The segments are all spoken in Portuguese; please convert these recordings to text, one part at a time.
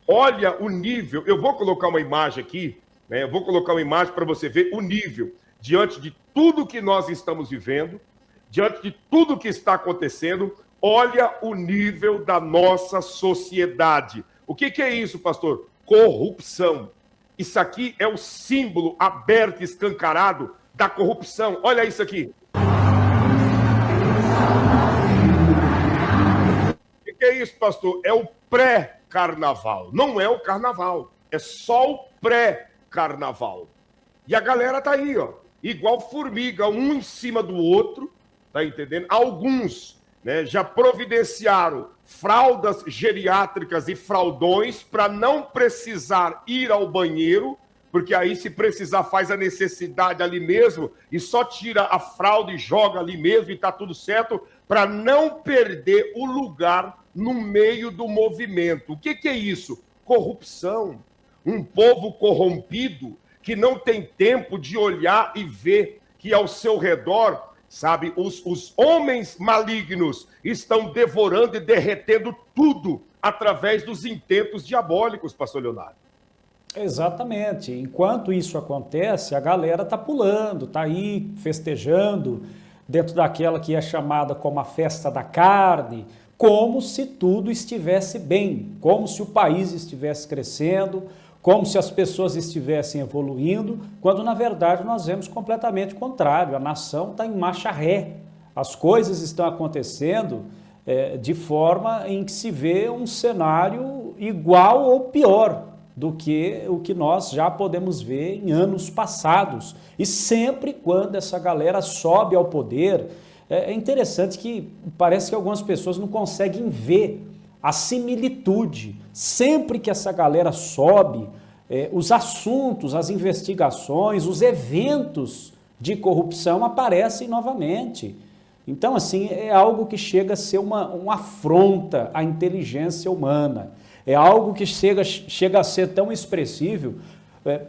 Olha o nível. Eu vou colocar uma imagem aqui, né? Eu vou colocar uma imagem para você ver o nível diante de tudo que nós estamos vivendo, diante de tudo que está acontecendo. Olha o nível da nossa sociedade. O que é isso, pastor? Corrupção. Isso aqui é o símbolo aberto, escancarado da corrupção. Olha isso aqui. O que é isso, pastor? É o pré-carnaval. Não é o carnaval. É só o pré-carnaval. E a galera tá aí, ó. Igual formiga, um em cima do outro. Tá entendendo? Alguns, né, já providenciaram fraldas geriátricas e fraldões para não precisar ir ao banheiro, porque aí, se precisar, faz a necessidade ali mesmo e só tira a fralda e joga ali mesmo e tá tudo certo, para não perder o lugar no meio do movimento. O que é isso? Corrupção. Um povo corrompido que não tem tempo de olhar e ver que ao seu redor, sabe, os homens malignos estão devorando e derretendo tudo através dos intentos diabólicos, pastor Leonardo. Exatamente. Enquanto isso acontece, a galera tá pulando, tá aí festejando dentro daquela que é chamada como a festa da carne, como se tudo estivesse bem, como se o país estivesse crescendo, como se as pessoas estivessem evoluindo, quando na verdade nós vemos completamente o contrário. A nação está em marcha ré. As coisas estão acontecendo de forma em que se vê um cenário igual ou pior do que o que nós já podemos ver em anos passados. E sempre quando essa galera sobe ao poder, é interessante que parece que algumas pessoas não conseguem ver a similitude. Sempre que essa galera sobe, os assuntos, as investigações, os eventos de corrupção aparecem novamente. Então, assim, é algo que chega a ser uma afronta à inteligência humana. É algo que chega a ser tão expressivo,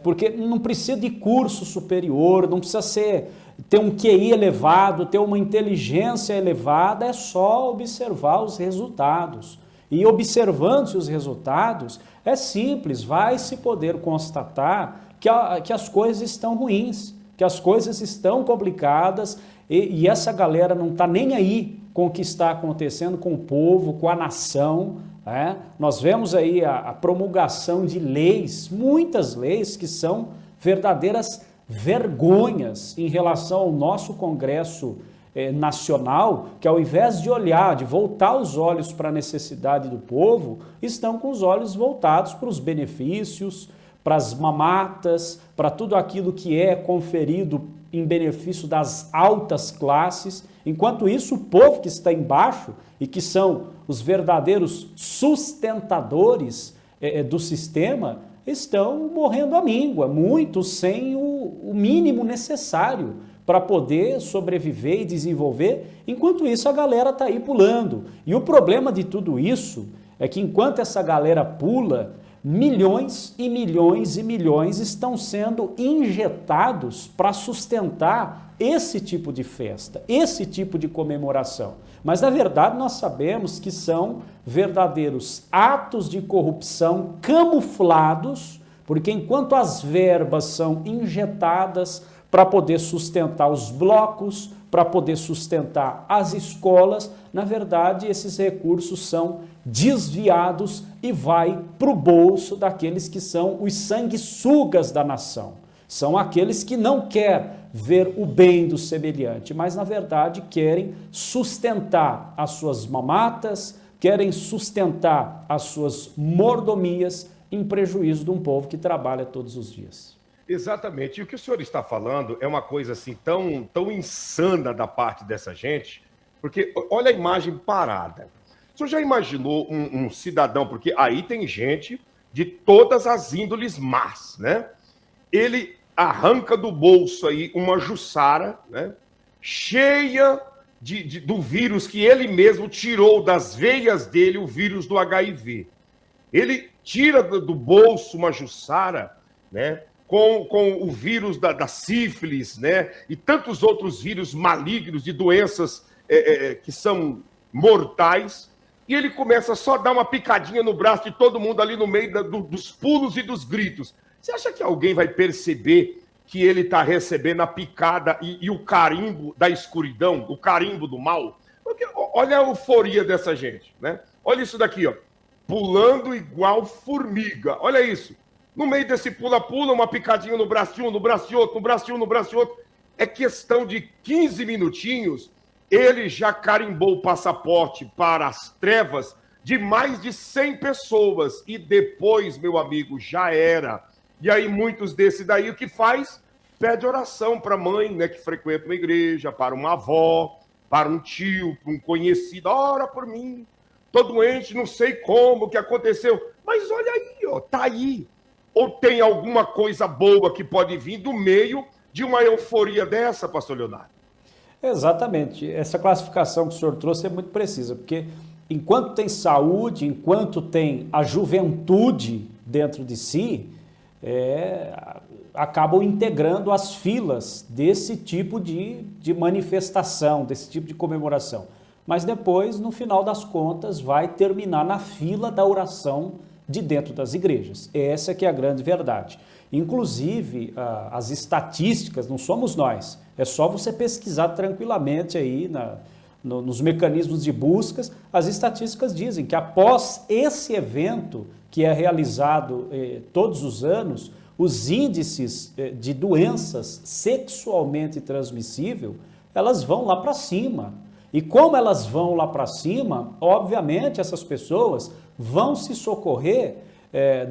porque não precisa de curso superior, não precisa ter um QI elevado, ter uma inteligência elevada, é só observar os resultados. E observando-se os resultados, é simples, vai se poder constatar que as coisas estão ruins, que as coisas estão complicadas e essa galera não está nem aí com o que está acontecendo com o povo, com a nação. Nós vemos aí a promulgação de leis, muitas leis que são verdadeiras vergonhas em relação ao nosso Congresso nacional, que ao invés de olhar, de voltar os olhos para a necessidade do povo, estão com os olhos voltados para os benefícios, para as mamatas, para tudo aquilo que é conferido em benefício das altas classes. Enquanto isso, o povo que está embaixo e que são os verdadeiros sustentadores do sistema estão morrendo à míngua, muitos sem o mínimo necessário para poder sobreviver e desenvolver. Enquanto isso, a galera está aí pulando. E o problema de tudo isso é que enquanto essa galera pula, milhões e milhões e milhões estão sendo injetados para sustentar esse tipo de festa, esse tipo de comemoração. Mas, na verdade, nós sabemos que são verdadeiros atos de corrupção camuflados, porque enquanto as verbas são injetadas para poder sustentar os blocos, para poder sustentar as escolas, na verdade, esses recursos são desviados e vai para o bolso daqueles que são os sanguessugas da nação. São aqueles que não querem ver o bem do semelhante, mas, na verdade, querem sustentar as suas mamatas, querem sustentar as suas mordomias em prejuízo de um povo que trabalha todos os dias. Exatamente. E o que o senhor está falando é uma coisa assim tão insana da parte dessa gente, porque olha a imagem parada. O senhor já imaginou um cidadão, porque aí tem gente de todas as índoles más, né? Ele arranca do bolso aí uma jussara, né? Cheia do vírus que ele mesmo tirou das veias dele, o vírus do HIV. Ele tira do bolso uma jussara, né? Com o vírus da sífilis, né? E tantos outros vírus malignos de doenças que são mortais. e ele começa só a dar uma picadinha no braço de todo mundo ali no meio dos pulos e dos gritos. Você acha que alguém vai perceber que ele está recebendo a picada e o carimbo da escuridão, o carimbo do mal? Porque olha a euforia dessa gente, né? Olha isso daqui, ó. Pulando igual formiga. Olha isso. No meio desse pula-pula, uma picadinha no braço de um, no braço de outro, no braço de um, no braço de outro. É questão de 15 minutinhos, ele já carimbou o passaporte para as trevas de mais de 100 pessoas. E depois, meu amigo, já era. E aí muitos desses daí, o que faz? Pede oração para a mãe, né, que frequenta uma igreja, para uma avó, para um tio, para um conhecido. Ora por mim, tô doente, não sei como, o que aconteceu. Mas olha aí, ó, tá aí. Ou tem alguma coisa boa que pode vir do meio de uma euforia dessa, pastor Leonardo? Exatamente. Essa classificação que o senhor trouxe é muito precisa, porque enquanto tem saúde, enquanto tem a juventude dentro de si, acabam integrando as filas desse tipo de manifestação, desse tipo de comemoração. Mas depois, no final das contas, vai terminar na fila da oração de dentro das igrejas. Essa que é a grande verdade. Inclusive, as estatísticas, não somos nós, é só você pesquisar tranquilamente aí nos mecanismos de buscas, as estatísticas dizem que após esse evento, que é realizado todos os anos, os índices de doenças sexualmente transmissíveis, elas vão lá para cima. E como elas vão lá para cima, obviamente essas pessoas vão se socorrer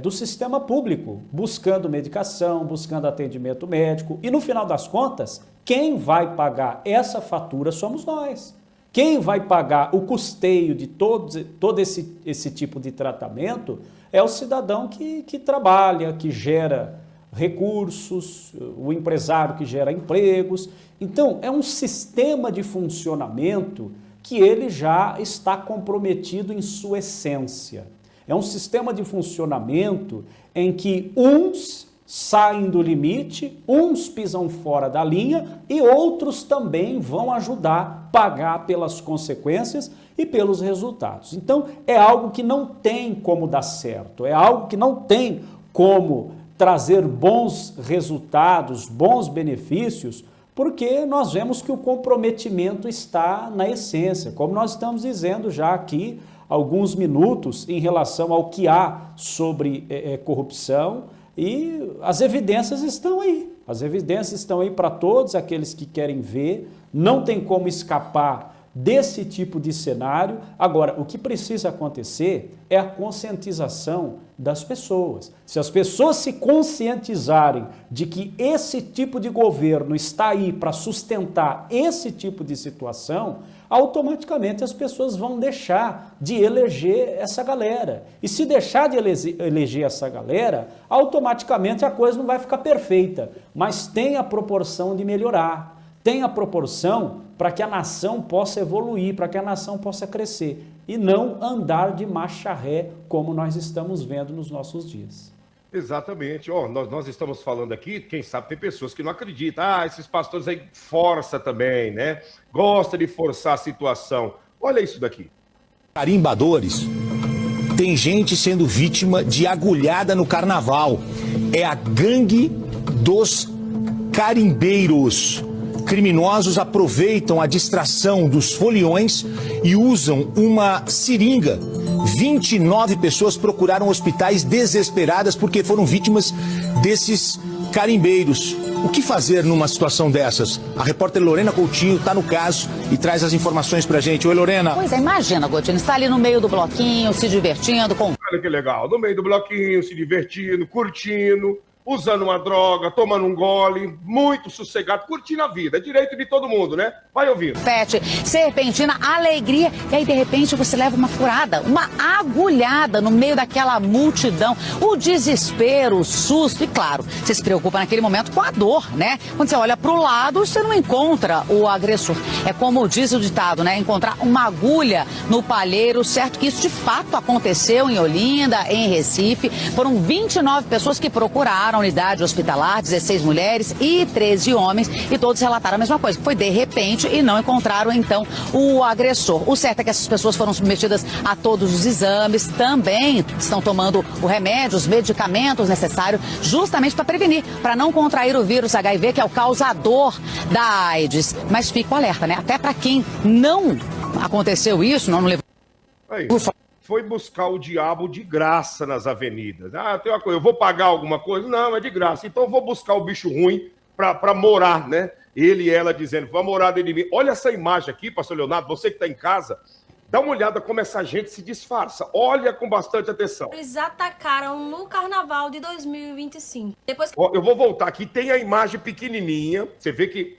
do sistema público, buscando medicação, buscando atendimento médico. E no final das contas, quem vai pagar essa fatura somos nós. Quem vai pagar o custeio de todo esse tipo de tratamento é o cidadão que trabalha, que gera recursos, o empresário que gera empregos. Então, é um sistema de funcionamento que ele já está comprometido em sua essência. É um sistema de funcionamento em que uns saem do limite, uns pisam fora da linha e outros também vão ajudar a pagar pelas consequências e pelos resultados. Então, é algo que não tem como dar certo, é algo que não tem como trazer bons resultados, bons benefícios, porque nós vemos que o comprometimento está na essência, como nós estamos dizendo já aqui há alguns minutos em relação ao que há sobre corrupção, e as evidências estão aí. As evidências estão aí para todos aqueles que querem ver, não tem como escapar desse tipo de cenário. Agora, o que precisa acontecer é a conscientização das pessoas. Se as pessoas se conscientizarem de que esse tipo de governo está aí para sustentar esse tipo de situação, automaticamente as pessoas vão deixar de eleger essa galera. E se deixar de eleger essa galera, automaticamente a coisa não vai ficar perfeita, mas tem a proporção de melhorar. Tem a proporção para que a nação possa evoluir, para que a nação possa crescer e não andar de marcha ré como nós estamos vendo nos nossos dias. Exatamente. Nós estamos falando aqui, quem sabe tem pessoas que não acreditam. Esses pastores aí forçam também, né? Gosta de forçar a situação. Olha isso daqui. Carimbadores, tem gente sendo vítima de agulhada no carnaval. É a gangue dos carimbeiros. Criminosos aproveitam a distração dos foliões e usam uma seringa. 29 pessoas procuraram hospitais desesperadas porque foram vítimas desses carimbeiros. O que fazer numa situação dessas? A repórter Lorena Coutinho está no caso e traz as informações pra gente. Oi, Lorena. Pois é, imagina, Coutinho, está ali no meio do bloquinho, se divertindo com... Olha que legal, no meio do bloquinho, se divertindo, curtindo, usando uma droga, tomando um gole, muito sossegado, curtindo a vida, é direito de todo mundo, né? Vai ouvindo. Fete, serpentina, alegria, e aí de repente você leva uma furada, uma agulhada no meio daquela multidão, o desespero, o susto, e claro, você se preocupa naquele momento com a dor, né? Quando você olha pro lado, você não encontra o agressor. É como diz o ditado, né? Encontrar uma agulha no palheiro, certo que isso de fato aconteceu em Olinda, em Recife, foram 29 pessoas que procuraram a unidade hospitalar, 16 mulheres e 13 homens, e todos relataram a mesma coisa, que foi de repente e não encontraram então o agressor. O certo é que essas pessoas foram submetidas a todos os exames, também estão tomando o remédio, os medicamentos necessários, justamente para prevenir, para não contrair o vírus HIV, que é o causador da AIDS. Mas fica o alerta, né? Até para quem não aconteceu isso, não levou... Aí, foi buscar o diabo de graça nas avenidas. Ah, tem uma coisa, eu vou pagar alguma coisa? Não, é de graça. Então eu vou buscar o bicho ruim para morar, né? Ele e ela dizendo, vai morar dentro de mim. Olha essa imagem aqui, pastor Leonardo, você que está em casa, dá uma olhada como essa gente se disfarça. Olha com bastante atenção. Eles atacaram no carnaval de 2025. Depois que... Eu vou voltar aqui, tem a imagem pequenininha. Você vê que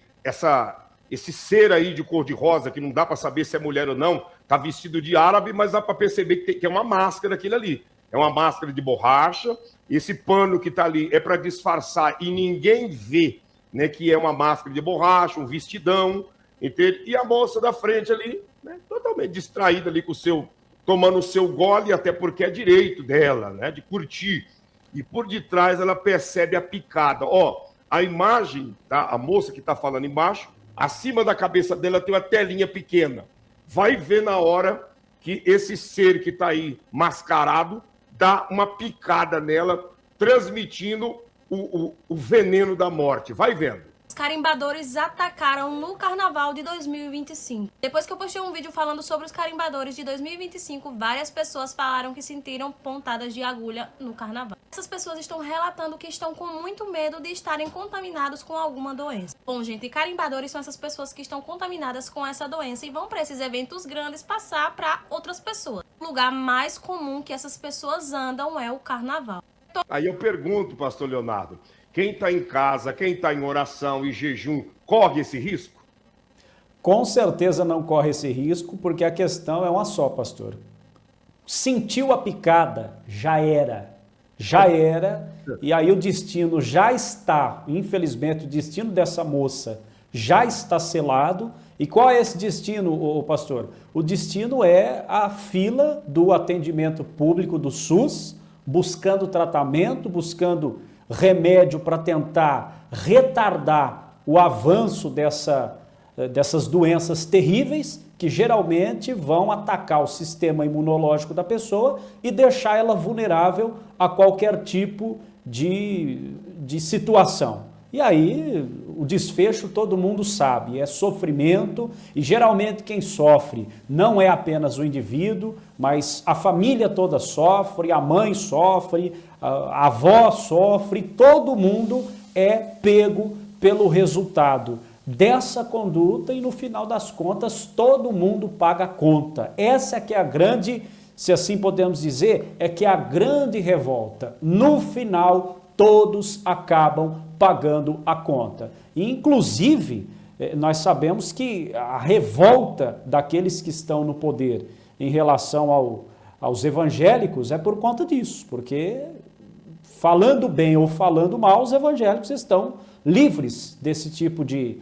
esse ser aí de cor-de-rosa, que não dá para saber se é mulher ou não, tá vestido de árabe, mas dá para perceber que é uma máscara aquilo ali. É uma máscara de borracha. Esse pano que tá ali é para disfarçar e ninguém vê, né, que é uma máscara de borracha, um vestidão, entende? E a moça da frente ali, né, totalmente distraída ali tomando o seu gole, até porque é direito dela, né, de curtir. E por detrás ela percebe a picada. Ó, a imagem, tá? A moça que tá falando embaixo, acima da cabeça dela tem uma telinha pequena. Vai ver na hora que esse ser que está aí mascarado dá uma picada nela, transmitindo o veneno da morte. Vai vendo. Os carimbadores atacaram no carnaval de 2025. Depois que eu postei um vídeo falando sobre os carimbadores de 2025, várias pessoas falaram que sentiram pontadas de agulha no carnaval. Essas pessoas estão relatando que estão com muito medo de estarem contaminados com alguma doença. Bom, gente, carimbadores são essas pessoas que estão contaminadas com essa doença e vão para esses eventos grandes passar para outras pessoas. O lugar mais comum que essas pessoas andam é o carnaval. Aí eu pergunto, pastor Leonardo, quem está em casa, quem está em oração e jejum, corre esse risco? Com certeza não corre esse risco, porque a questão é uma só, pastor. Sentiu a picada, já era. Já era, e aí o destino já está, infelizmente, o destino dessa moça já está selado. E qual é esse destino, pastor? O destino é a fila do atendimento público do SUS, buscando tratamento, buscando remédio para tentar retardar o avanço dessas doenças terríveis que geralmente vão atacar o sistema imunológico da pessoa e deixar ela vulnerável a qualquer tipo de situação. E aí o desfecho todo mundo sabe, é sofrimento, e geralmente quem sofre não é apenas o indivíduo, mas a família toda sofre, a mãe sofre, a avó sofre, todo mundo é pego pelo resultado dessa conduta e no final das contas todo mundo paga a conta. Essa é que é a grande, se assim podemos dizer, é que é a grande revolta. No final todos acabam pagando a conta. E, inclusive, nós sabemos que a revolta daqueles que estão no poder em relação aos evangélicos é por conta disso, porque falando bem ou falando mal, os evangélicos estão livres desse tipo de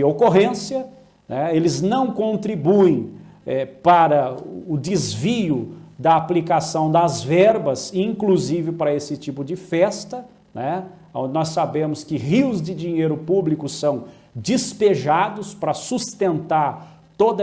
ocorrência, né? Eles não contribuem para o desvio da aplicação das verbas, inclusive para esse tipo de festa, né? Nós sabemos que rios de dinheiro público são despejados para sustentar todo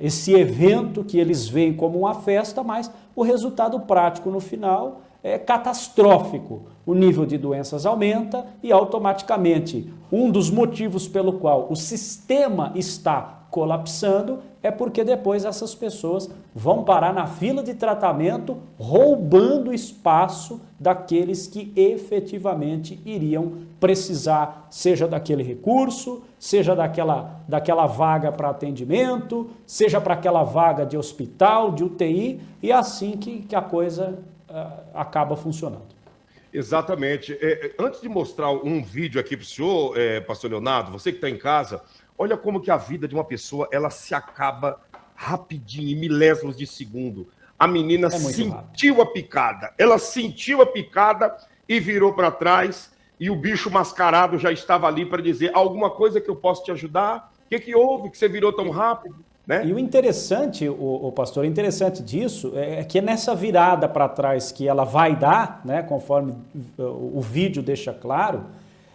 esse evento que eles veem como uma festa, mas o resultado prático no final é catastrófico. O nível de doenças aumenta e automaticamente um dos motivos pelo qual o sistema está colapsando é porque depois essas pessoas vão parar na fila de tratamento roubando espaço daqueles que efetivamente iriam precisar, seja daquele recurso, seja daquela vaga para atendimento, seja para aquela vaga de hospital, de UTI, e é assim que a coisa acaba funcionando. Exatamente. Antes de mostrar um vídeo aqui para o senhor, pastor Leonardo, você que está em casa, olha como que a vida de uma pessoa, ela se acaba rapidinho, em milésimos de segundo. A menina sentiu a picada, ela sentiu a picada e virou para trás, e o bicho mascarado já estava ali para dizer alguma coisa que eu posso te ajudar? O que houve que você virou tão rápido? né? E o interessante, o pastor, o interessante disso é que nessa virada para trás que ela vai dar, né, conforme o vídeo deixa claro,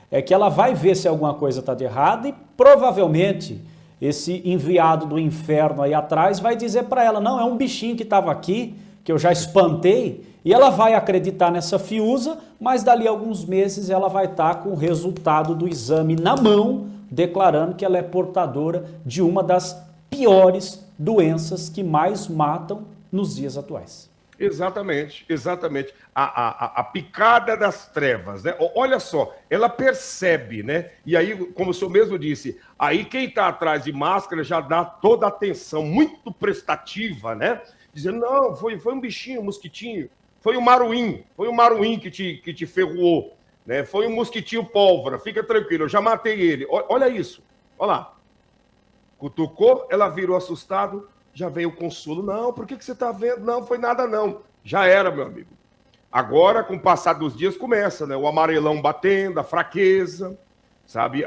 é que ela vai ver se alguma coisa está de errado e provavelmente esse enviado do inferno aí atrás vai dizer para ela, não, é um bichinho que estava aqui, que eu já espantei, e ela vai acreditar nessa fiusa, mas dali a alguns meses ela vai estar com o resultado do exame na mão, declarando que ela é portadora de uma das piores doenças que mais matam nos dias atuais. Exatamente, exatamente. A picada das trevas, né? Olha só, ela percebe, né? E aí, como o senhor mesmo disse, aí quem está atrás de máscara já dá toda a atenção muito prestativa, né? Dizendo, não, foi um bichinho, um mosquitinho, foi um maruim que te ferroou, né? Foi um mosquitinho pólvora, fica tranquilo, eu já matei ele. Olha isso, olha lá. Cutucou, ela virou assustado, já veio o consolo. Não, por que você está vendo? Não, foi nada não. Já era, meu amigo. Agora, com o passar dos dias, começa, né? O amarelão batendo, a fraqueza, sabe?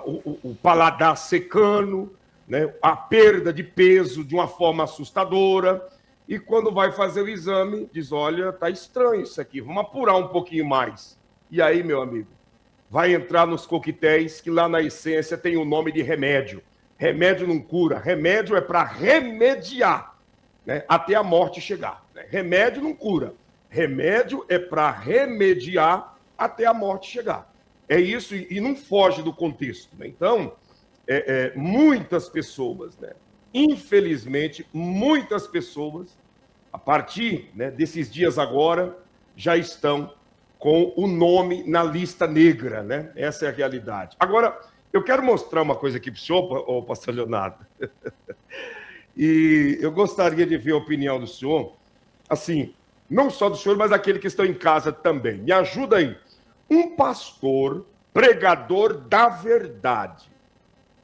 O paladar secando, né? A perda de peso de uma forma assustadora. E quando vai fazer o exame, diz, olha, tá estranho isso aqui, vamos apurar um pouquinho mais. E aí, meu amigo, vai entrar nos coquetéis que lá na essência tem o nome de remédio. Remédio não cura, remédio é para remediar, né, até a morte chegar. Né? Remédio não cura, remédio é para remediar até a morte chegar. É isso e não foge do contexto. Né? Então, muitas pessoas, né, infelizmente, muitas pessoas, a partir, né, desses dias agora, já estão com o nome na lista negra. Né? Essa é a realidade. Agora, eu quero mostrar uma coisa aqui para o senhor, pastor Leonardo. E eu gostaria de ver a opinião do senhor, assim, não só do senhor, mas daquele que estão em casa também. Me ajuda aí. Um pastor, pregador da verdade,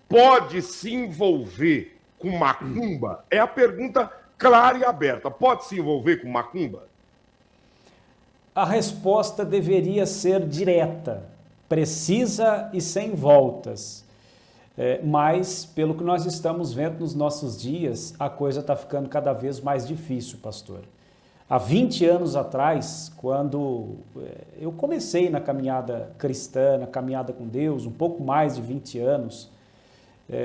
pode se envolver com macumba? É a pergunta clara e aberta. Pode se envolver com macumba? A resposta deveria ser direta, precisa e sem voltas. Mas, pelo que nós estamos vendo nos nossos dias, a coisa está ficando cada vez mais difícil, pastor. Há 20 anos atrás, quando eu comecei na caminhada cristã, na caminhada com Deus, um pouco mais de 20 anos,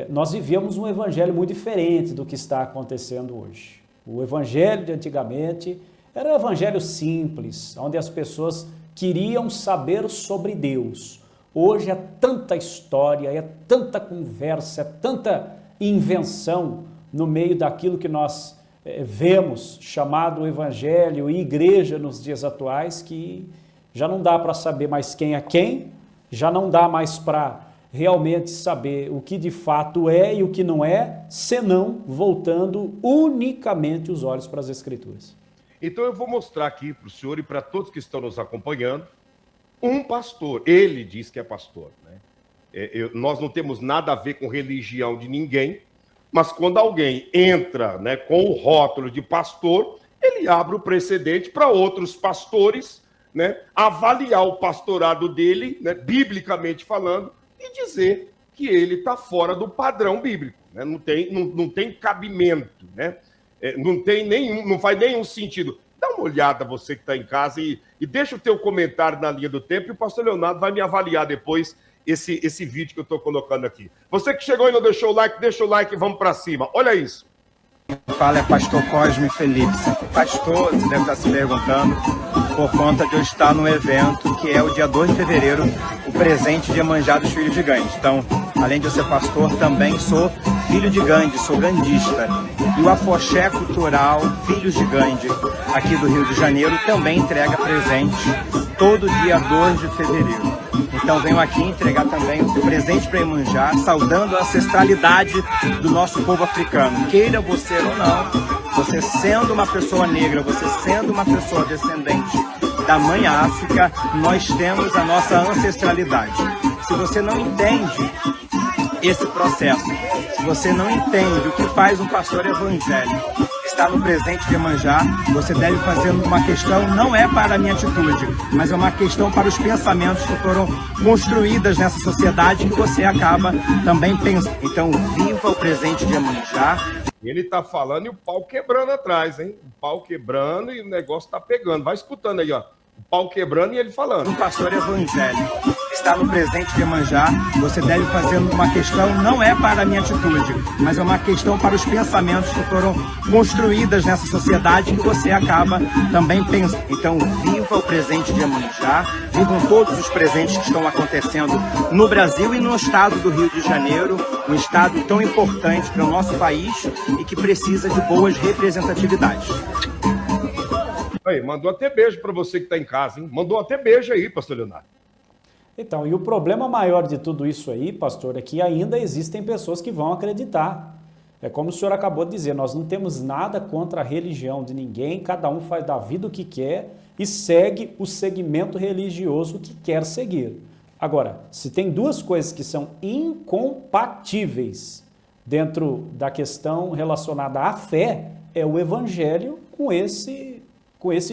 nós vivíamos um evangelho muito diferente do que está acontecendo hoje. O evangelho de antigamente era um evangelho simples, onde as pessoas queriam saber sobre Deus. Hoje é tanta história, é tanta conversa, é tanta invenção no meio daquilo que nós vemos chamado evangelho e igreja nos dias atuais, que já não dá para saber mais quem é quem, já não dá mais para realmente saber o que de fato é e o que não é, senão voltando unicamente os olhos para as Escrituras. Então eu vou mostrar aqui para o senhor e para todos que estão nos acompanhando, um pastor, ele diz que é pastor, né? Nós não temos nada a ver com religião de ninguém, mas quando alguém entra, né, com o rótulo de pastor, ele abre o precedente para outros pastores, né, avaliar o pastorado dele, né, biblicamente falando, e dizer que ele está fora do padrão bíblico, né? Não tem cabimento, né? Não faz nenhum sentido. Dá uma olhada, você que está em casa, e deixa o teu comentário na linha do tempo, e o pastor Leonardo vai me avaliar depois esse vídeo que eu estou colocando aqui. Você que chegou e não deixou o like, deixa o like e vamos para cima. Olha isso. Fala é pastor Cosme Felipe. Pastor, você deve estar se perguntando, por conta de eu estar no evento, que é o dia 2 de fevereiro, o presente de Iemanjá dos Filhos de Gandhi. Então, além de eu ser pastor, também sou filho de Gandhi, sou gandhista. E o Afoxé Cultural Filhos de Gandhi, aqui do Rio de Janeiro, também entrega presente todo dia 2 de fevereiro. Então venho aqui entregar também o presente para Iemanjá, saudando a ancestralidade do nosso povo africano. Queira você ou não, você sendo uma pessoa negra, você sendo uma pessoa descendente da mãe África, nós temos a nossa ancestralidade. Se você não entende esse processo, se você não entende o que faz um pastor evangélico, está no presente de Iemanjá, você deve fazer uma questão, não é para a minha atitude, mas é uma questão para os pensamentos que foram construídos nessa sociedade, que você acaba também pensando. Então, viva o presente de Iemanjá. Ele tá falando e o pau quebrando atrás, hein? O pau quebrando e o negócio tá pegando. Vai escutando aí, ó. O pau quebrando e ele falando. Um pastor evangélico está no presente de Iemanjá, você deve fazer uma questão, não é para a minha atitude, mas é uma questão para os pensamentos que foram construídas nessa sociedade que você acaba também pensando. Então, viva o presente de Iemanjá, vivam todos os presentes que estão acontecendo no Brasil e no estado do Rio de Janeiro, um estado tão importante para o nosso país e que precisa de boas representatividades. Aí, mandou até beijo para você que está em casa, hein? Mandou até beijo aí, pastor Leonardo. Então, e o problema maior de tudo isso aí, pastor, é que ainda existem pessoas que vão acreditar. É como o senhor acabou de dizer, nós não temos nada contra a religião de ninguém, cada um faz da vida o que quer e segue o segmento religioso que quer seguir. Agora, se tem duas coisas que são incompatíveis dentro da questão relacionada à fé, é o evangelho com esse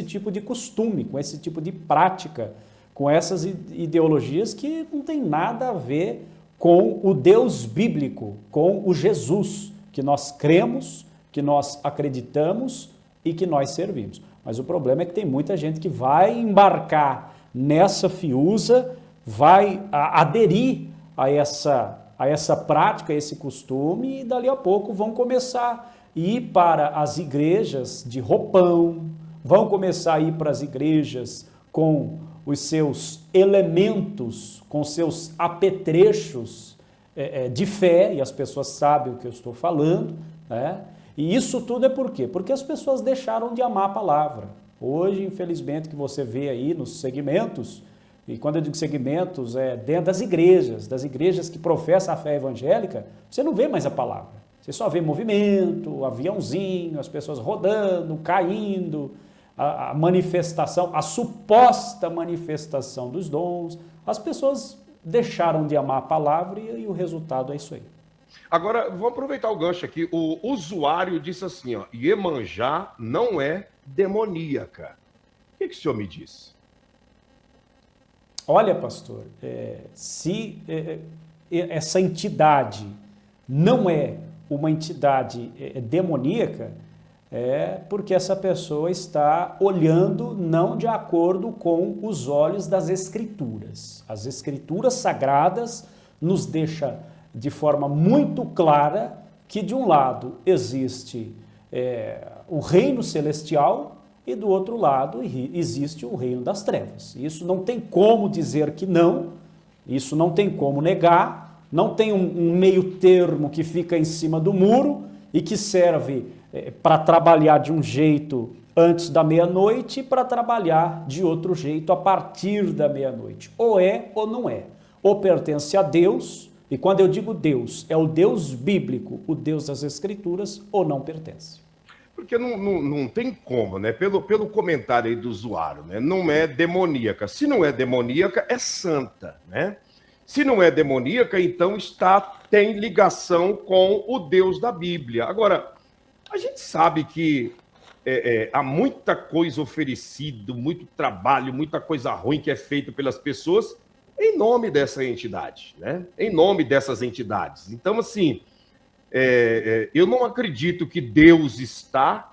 tipo de costume, com esse tipo de prática, com essas ideologias que não tem nada a ver com o Deus bíblico, com o Jesus que nós cremos, que nós acreditamos e que nós servimos. Mas o problema é que tem muita gente que vai embarcar nessa fiusa, vai aderir a essa prática, a esse costume, e dali a pouco vão começar a ir para as igrejas de roupão, vão começar a ir para as igrejas com os seus elementos, com seus apetrechos de fé, e as pessoas sabem o que eu estou falando, né? E isso tudo é por quê? Porque as pessoas deixaram de amar a palavra. Hoje, infelizmente, que você vê aí nos segmentos, e quando eu digo segmentos, é dentro das igrejas que professam a fé evangélica, você não vê mais a palavra. Você só vê movimento, aviãozinho, as pessoas rodando, caindo, a manifestação, a suposta manifestação dos dons. As pessoas deixaram de amar a palavra e o resultado é isso aí. Agora, vamos aproveitar o gancho aqui. O usuário disse assim, ó, Iemanjá não é demoníaca. O que o senhor me diz? Olha, pastor, se essa entidade não é uma entidade demoníaca, é porque essa pessoa está olhando não de acordo com os olhos das Escrituras. As Escrituras sagradas nos deixam de forma muito clara que de um lado existe o reino celestial e do outro lado existe o reino das trevas. Isso não tem como dizer que não, isso não tem como negar, não tem um meio termo que fica em cima do muro e que serve para trabalhar de um jeito antes da meia-noite e para trabalhar de outro jeito a partir da meia-noite. Ou é ou não é. Ou pertence a Deus, e quando eu digo Deus, é o Deus bíblico, o Deus das Escrituras, ou não pertence. Porque não tem como, né? Pelo comentário aí do usuário, né? Não é demoníaca. Se não é demoníaca, é santa, né? Se não é demoníaca, então tem ligação com o Deus da Bíblia. Agora, a gente sabe que há muita coisa oferecida, muito trabalho, muita coisa ruim que é feita pelas pessoas em nome dessa entidade, né? Em nome dessas entidades. Então, assim, eu não acredito que Deus está,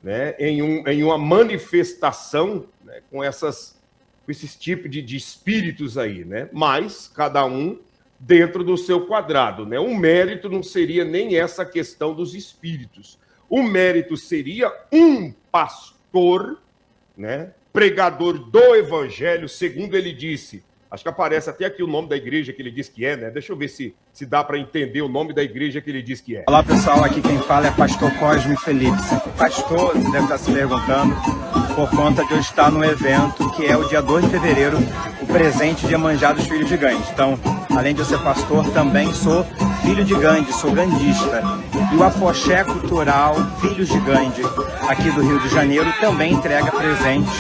né, em uma manifestação, né, com esses tipos de espíritos aí, né? Mas cada um dentro do seu quadrado, né? O mérito não seria nem essa questão dos espíritos. O mérito seria um pastor, né, pregador do evangelho, segundo ele disse. Acho que aparece até aqui o nome da igreja que ele diz que é, né? Deixa eu ver se dá para entender o nome da igreja que ele diz que é. Olá, pessoal. Aqui quem fala é pastor Cosme Felipe. Pastor, você deve estar se perguntando, por conta de eu estar no evento, que é o dia 2 de fevereiro, o presente de Iemanjá dos Filhos de Gandhi. Então, além de eu ser pastor, também sou filho de Gandhi, sou gandhista. E o Afoxé Cultural Filhos de Gandhi, aqui do Rio de Janeiro, também entrega presente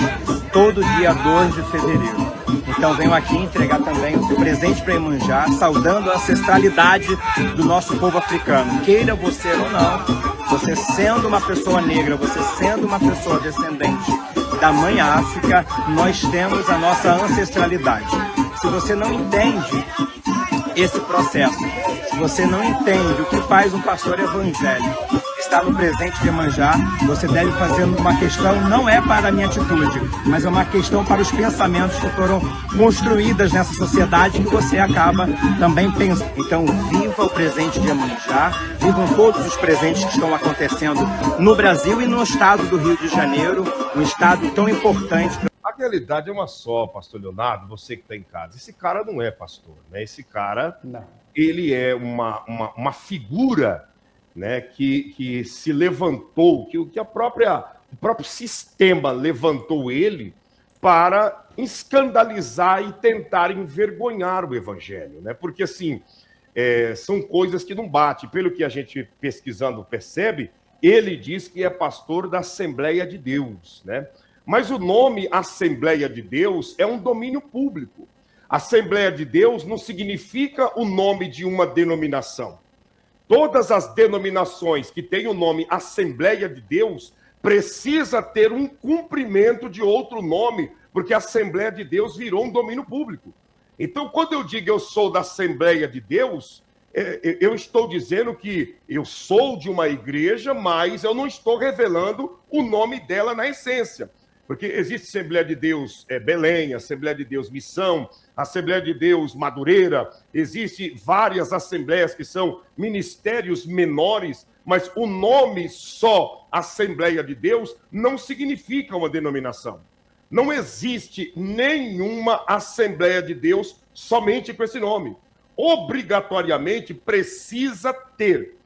todo dia 2 de fevereiro. Então venho aqui entregar também o presente para Iemanjá, saudando a ancestralidade do nosso povo africano. Queira você ou não, você sendo uma pessoa negra, você sendo uma pessoa descendente da mãe África, nós temos a nossa ancestralidade. Se você não entende esse processo, se você não entende o que faz um pastor evangélico, está no presente de Iemanjá, você deve fazer uma questão, não é para a minha atitude, mas é uma questão para os pensamentos que foram construídas nessa sociedade que você acaba também pensando. Então, viva o presente de Iemanjá, vivam todos os presentes que estão acontecendo no Brasil e no estado do Rio de Janeiro, um estado tão importante. A realidade é uma só, pastor Leonardo, você que está em casa. Esse cara não é pastor, né? Esse cara, Não. ele é uma figura, né, que se levantou, que o próprio sistema levantou ele para escandalizar e tentar envergonhar o evangelho, né? Porque, assim, são coisas que não batem. Pelo que a gente pesquisando percebe, ele diz que é pastor da Assembleia de Deus, né? Mas o nome Assembleia de Deus é um domínio público. Assembleia de Deus não significa o nome de uma denominação. Todas as denominações que têm o nome Assembleia de Deus precisa ter um cumprimento de outro nome, porque a Assembleia de Deus virou um domínio público. Então, quando eu digo eu sou da Assembleia de Deus, eu estou dizendo que eu sou de uma igreja, mas eu não estou revelando o nome dela na essência. Porque existe Assembleia de Deus Belém, Assembleia de Deus Missão, Assembleia de Deus Madureira, existe várias assembleias que são ministérios menores, mas o nome só Assembleia de Deus não significa uma denominação. Não existe nenhuma Assembleia de Deus somente com esse nome. Obrigatoriamente precisa ter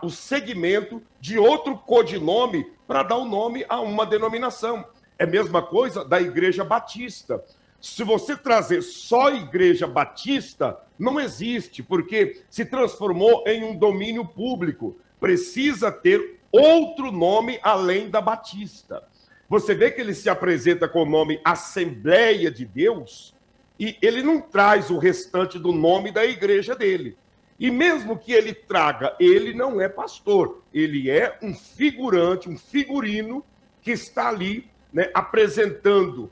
o segmento de outro codinome para dar o nome a uma denominação. É a mesma coisa da Igreja Batista. Se você trazer só Igreja Batista, não existe, porque se transformou em um domínio público. Precisa ter outro nome além da Batista. Você vê que ele se apresenta com o nome Assembleia de Deus e ele não traz o restante do nome da igreja dele. E mesmo que ele traga, ele não é pastor. Ele é um figurante, um figurino que está ali, né, apresentando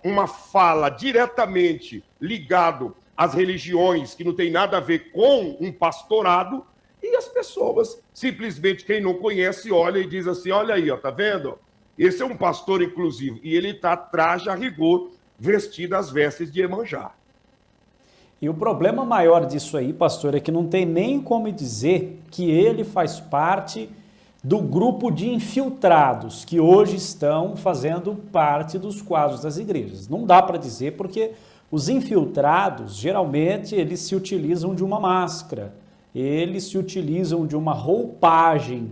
uma fala diretamente ligado às religiões que não tem nada a ver com um pastorado, e as pessoas, simplesmente quem não conhece, olha e diz assim, olha aí, ó, tá vendo? Esse é um pastor inclusivo, e ele está traje a rigor, vestido as vestes de Iemanjá. E o problema maior disso aí, pastor, é que não tem nem como dizer que ele faz parte do grupo de infiltrados que hoje estão fazendo parte dos quadros das igrejas. Não dá para dizer porque os infiltrados, geralmente, eles se utilizam de uma máscara, eles se utilizam de uma roupagem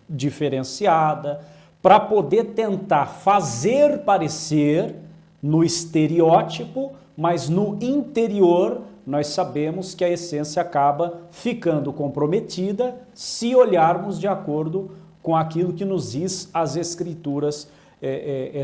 diferenciada para poder tentar fazer parecer no estereótipo, mas no interior nós sabemos que a essência acaba ficando comprometida se olharmos de acordo com aquilo que nos diz as escrituras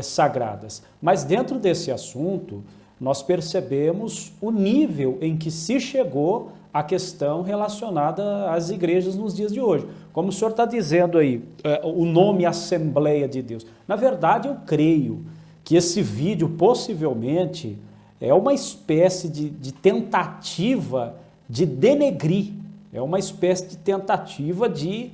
sagradas. Mas dentro desse assunto, nós percebemos o nível em que se chegou a questão relacionada às igrejas nos dias de hoje. Como o senhor está dizendo aí, o nome Assembleia de Deus. Na verdade, eu creio que esse vídeo possivelmente é uma espécie de tentativa de denegrir, é uma espécie de tentativa de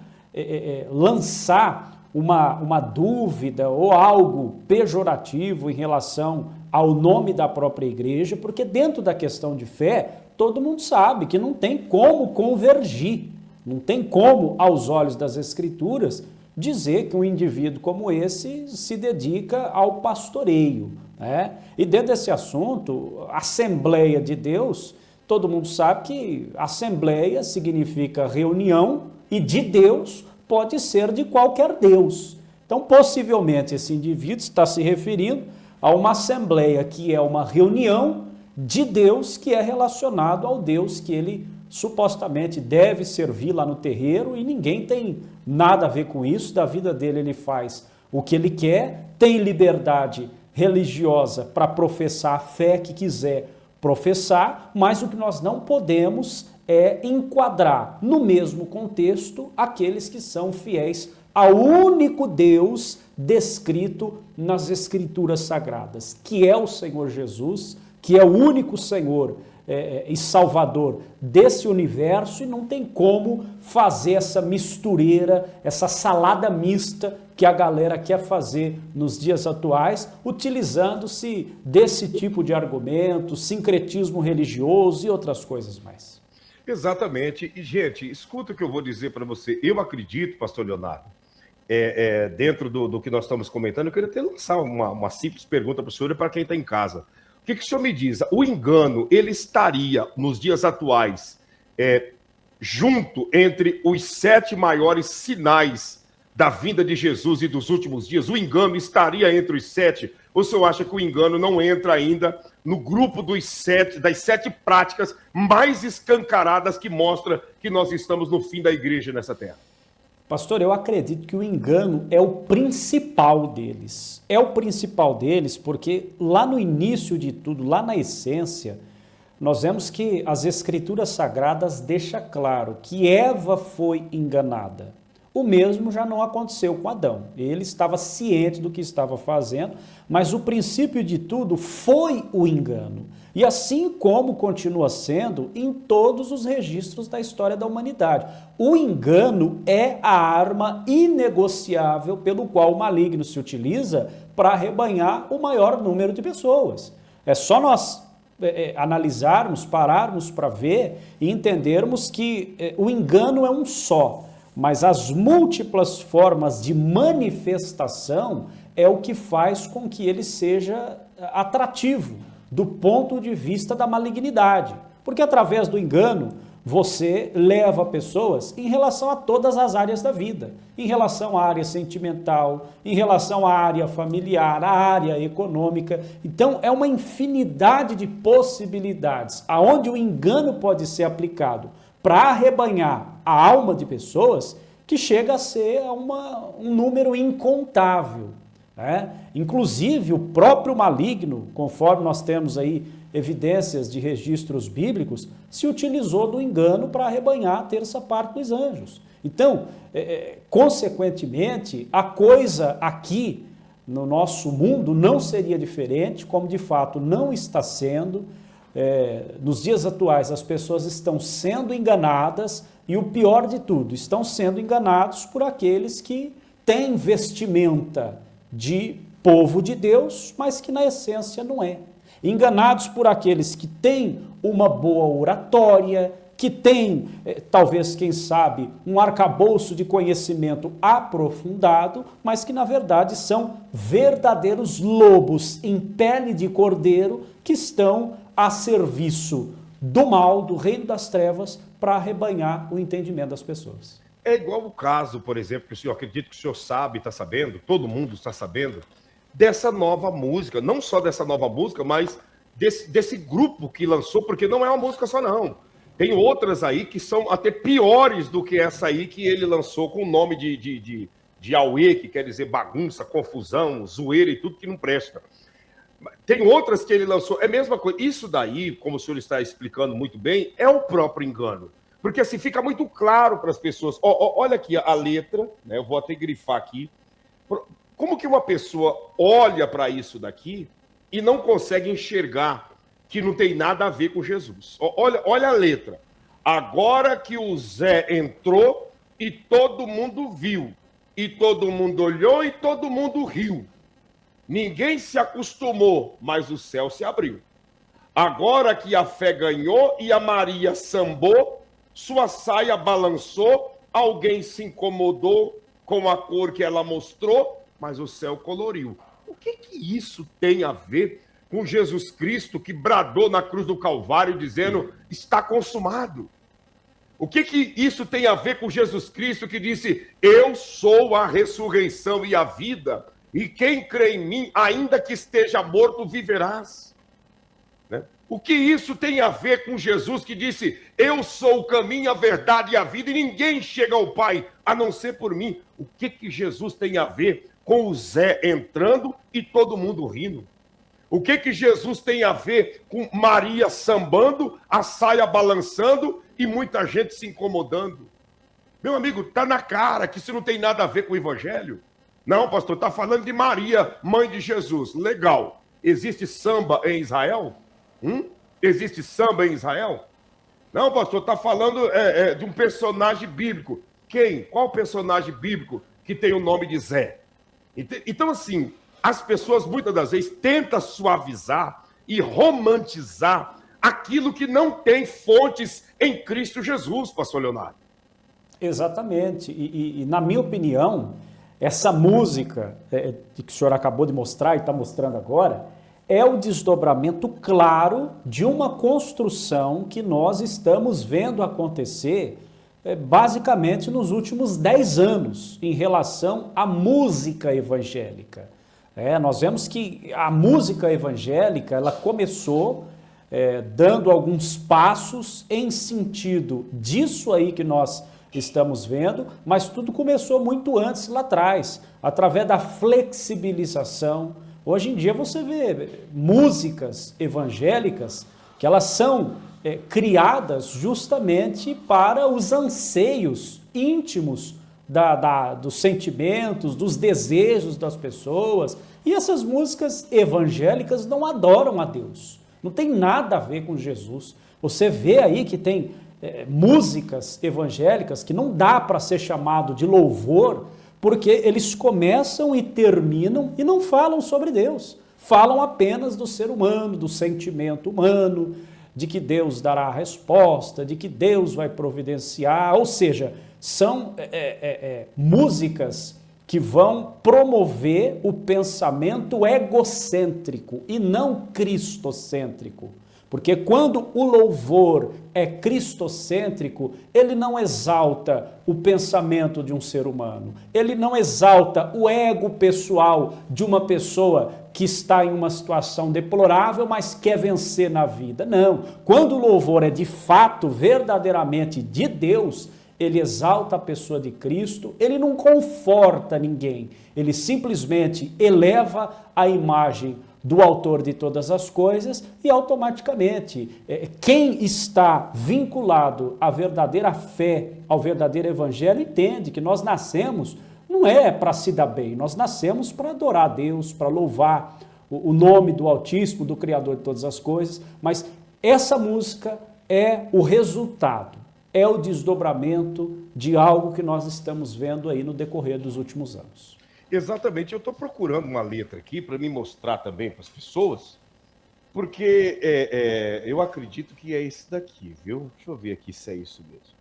lançar uma dúvida ou algo pejorativo em relação ao nome da própria igreja, porque dentro da questão de fé, todo mundo sabe que não tem como convergir, não tem como, aos olhos das Escrituras, dizer que um indivíduo como esse se dedica ao pastoreio, né? E dentro desse assunto, Assembleia de Deus, todo mundo sabe que Assembleia significa reunião e de Deus pode ser de qualquer Deus. Então, possivelmente, esse indivíduo está se referindo a uma Assembleia que é uma reunião de Deus que é relacionado ao Deus que ele supostamente deve servir lá no terreiro e ninguém tem nada a ver com isso, da vida dele ele faz o que ele quer, tem liberdade religiosa para professar a fé que quiser professar, mas o que nós não podemos é enquadrar no mesmo contexto aqueles que são fiéis ao único Deus descrito nas Escrituras Sagradas, que é o Senhor Jesus, que é o único Senhor e Salvador desse universo e não tem como fazer essa mistureira, essa salada mista que a galera quer fazer nos dias atuais, utilizando-se desse tipo de argumento, sincretismo religioso e outras coisas mais. Exatamente. E, gente, escuta o que eu vou dizer para você. Eu acredito, pastor Leonardo, dentro do que nós estamos comentando, eu queria até lançar uma simples pergunta para o senhor e para quem está em casa. O que o senhor me diz? O engano, ele estaria, nos dias atuais, junto entre os 7 maiores sinais da vinda de Jesus e dos últimos dias? O engano estaria entre os 7? Ou o senhor acha que o engano não entra ainda no grupo das 7 práticas mais escancaradas que mostra que nós estamos no fim da igreja nessa terra? Pastor, eu acredito que o engano é o principal deles. É o principal deles porque lá no início de tudo, lá na essência, nós vemos que as Escrituras Sagradas deixam claro que Eva foi enganada. O mesmo já não aconteceu com Adão. Ele estava ciente do que estava fazendo, mas o princípio de tudo foi o engano. E assim como continua sendo em todos os registros da história da humanidade. O engano é a arma inegociável pelo qual o maligno se utiliza para arrebanhar o maior número de pessoas. É só nós analisarmos, pararmos para ver e entendermos que o engano é um só. Mas as múltiplas formas de manifestação é o que faz com que ele seja atrativo do ponto de vista da malignidade. Porque através do engano, você leva pessoas em relação a todas as áreas da vida. Em relação à área sentimental, em relação à área familiar, à área econômica. Então, é uma infinidade de possibilidades aonde o engano pode ser aplicado para arrebanhar a alma de pessoas que chega a ser um número incontável. Né? Inclusive, o próprio maligno, conforme nós temos aí evidências de registros bíblicos, se utilizou do engano para arrebanhar a terça parte dos anjos. Então, consequentemente, a coisa aqui no nosso mundo não seria diferente, como de fato não está sendo. Nos dias atuais as pessoas estão sendo enganadas e o pior de tudo, estão sendo enganados por aqueles que têm vestimenta de povo de Deus, mas que na essência não é. Enganados por aqueles que têm uma boa oratória, que têm, talvez, quem sabe, um arcabouço de conhecimento aprofundado, mas que na verdade são verdadeiros lobos em pele de cordeiro que estão a serviço do mal, do reino das trevas, para arrebanhar o entendimento das pessoas. É igual o caso, por exemplo, que o senhor acredita que o senhor sabe, está sabendo, todo mundo está sabendo, dessa nova música, não só dessa nova música, mas desse grupo que lançou, porque não é uma música só não. Tem outras aí que são até piores do que essa aí que ele lançou com o nome de auê, que quer dizer bagunça, confusão, zoeira e tudo que não presta. Tem outras que ele lançou, é a mesma coisa. Isso daí, como o senhor está explicando muito bem, é o próprio engano. Porque assim fica muito claro para as pessoas. Olha aqui a letra, né? Eu vou até grifar aqui. Como que uma pessoa olha para isso daqui e não consegue enxergar que não tem nada a ver com Jesus? Olha a letra. Agora que o Zé entrou e todo mundo viu, e todo mundo olhou e todo mundo riu. Ninguém se acostumou, mas o céu se abriu. Agora que a fé ganhou e a Maria sambou, sua saia balançou, alguém se incomodou com a cor que ela mostrou, mas o céu coloriu. O que isso tem a ver com Jesus Cristo que bradou na cruz do Calvário dizendo, está consumado? O que isso tem a ver com Jesus Cristo que disse, eu sou a ressurreição e a vida, e quem crê em mim, ainda que esteja morto, viverás? Né? O que isso tem a ver com Jesus que disse, eu sou o caminho, a verdade e a vida, e ninguém chega ao Pai a não ser por mim? O que Jesus tem a ver com o Zé entrando e todo mundo rindo? O que Jesus tem a ver com Maria sambando, a saia balançando e muita gente se incomodando? Meu amigo, está na cara que isso não tem nada a ver com o Evangelho. Não, pastor, está falando de Maria, mãe de Jesus. Legal. Existe samba em Israel? existe samba em Israel? Não, pastor, está falando de um personagem bíblico. Quem? Qual personagem bíblico que tem o nome de Zé? Então, assim, as pessoas muitas das vezes tentam suavizar e romantizar aquilo que não tem fontes em Cristo Jesus, pastor Leonardo. Exatamente. E na minha opinião, essa música que o senhor acabou de mostrar e está mostrando agora, é o desdobramento claro de uma construção que nós estamos vendo acontecer basicamente nos últimos 10 anos em relação à música evangélica. Nós vemos que a música evangélica ela começou dando alguns passos em sentido disso aí que nós estamos vendo, mas tudo começou muito antes lá atrás, através da flexibilização. Hoje em dia você vê músicas evangélicas que elas são criadas justamente para os anseios íntimos dos sentimentos, dos desejos das pessoas. E essas músicas evangélicas não adoram a Deus, não tem nada a ver com Jesus. Você vê aí que tem músicas evangélicas que não dá para ser chamado de louvor, porque eles começam e terminam e não falam sobre Deus. Falam apenas do ser humano, do sentimento humano, de que Deus dará a resposta, de que Deus vai providenciar. Ou seja, são músicas que vão promover o pensamento egocêntrico e não cristocêntrico. Porque quando o louvor é cristocêntrico, ele não exalta o pensamento de um ser humano, ele não exalta o ego pessoal de uma pessoa que está em uma situação deplorável, mas quer vencer na vida. Não, quando o louvor é de fato, verdadeiramente de Deus, ele exalta a pessoa de Cristo, ele não conforta ninguém, ele simplesmente eleva a imagem do autor de todas as coisas e automaticamente quem está vinculado à verdadeira fé, ao verdadeiro evangelho, entende que nós nascemos, não é para se dar bem, nós nascemos para adorar a Deus, para louvar o nome do Altíssimo, do Criador de todas as coisas, mas essa música é o resultado, é o desdobramento de algo que nós estamos vendo aí no decorrer dos últimos anos. Exatamente, eu estou procurando uma letra aqui para me mostrar também para as pessoas, porque eu acredito que é esse daqui, viu? Deixa eu ver aqui se é isso mesmo.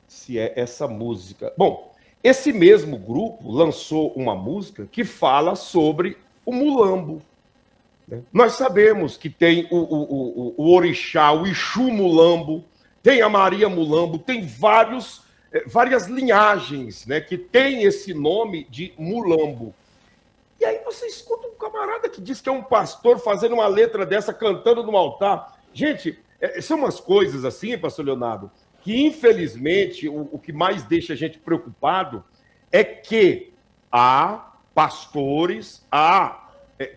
Se é essa música. Bom, esse mesmo grupo lançou uma música que fala sobre o mulambo. Né? Nós sabemos que tem o orixá, o Exu mulambo, tem a Maria mulambo, tem várias linhagens, né, que tem esse nome de mulambo. E aí você escuta um camarada que diz que é um pastor fazendo uma letra dessa, cantando no altar. Gente, são umas coisas assim, pastor Leonardo, que infelizmente o que mais deixa a gente preocupado é que há pastores, há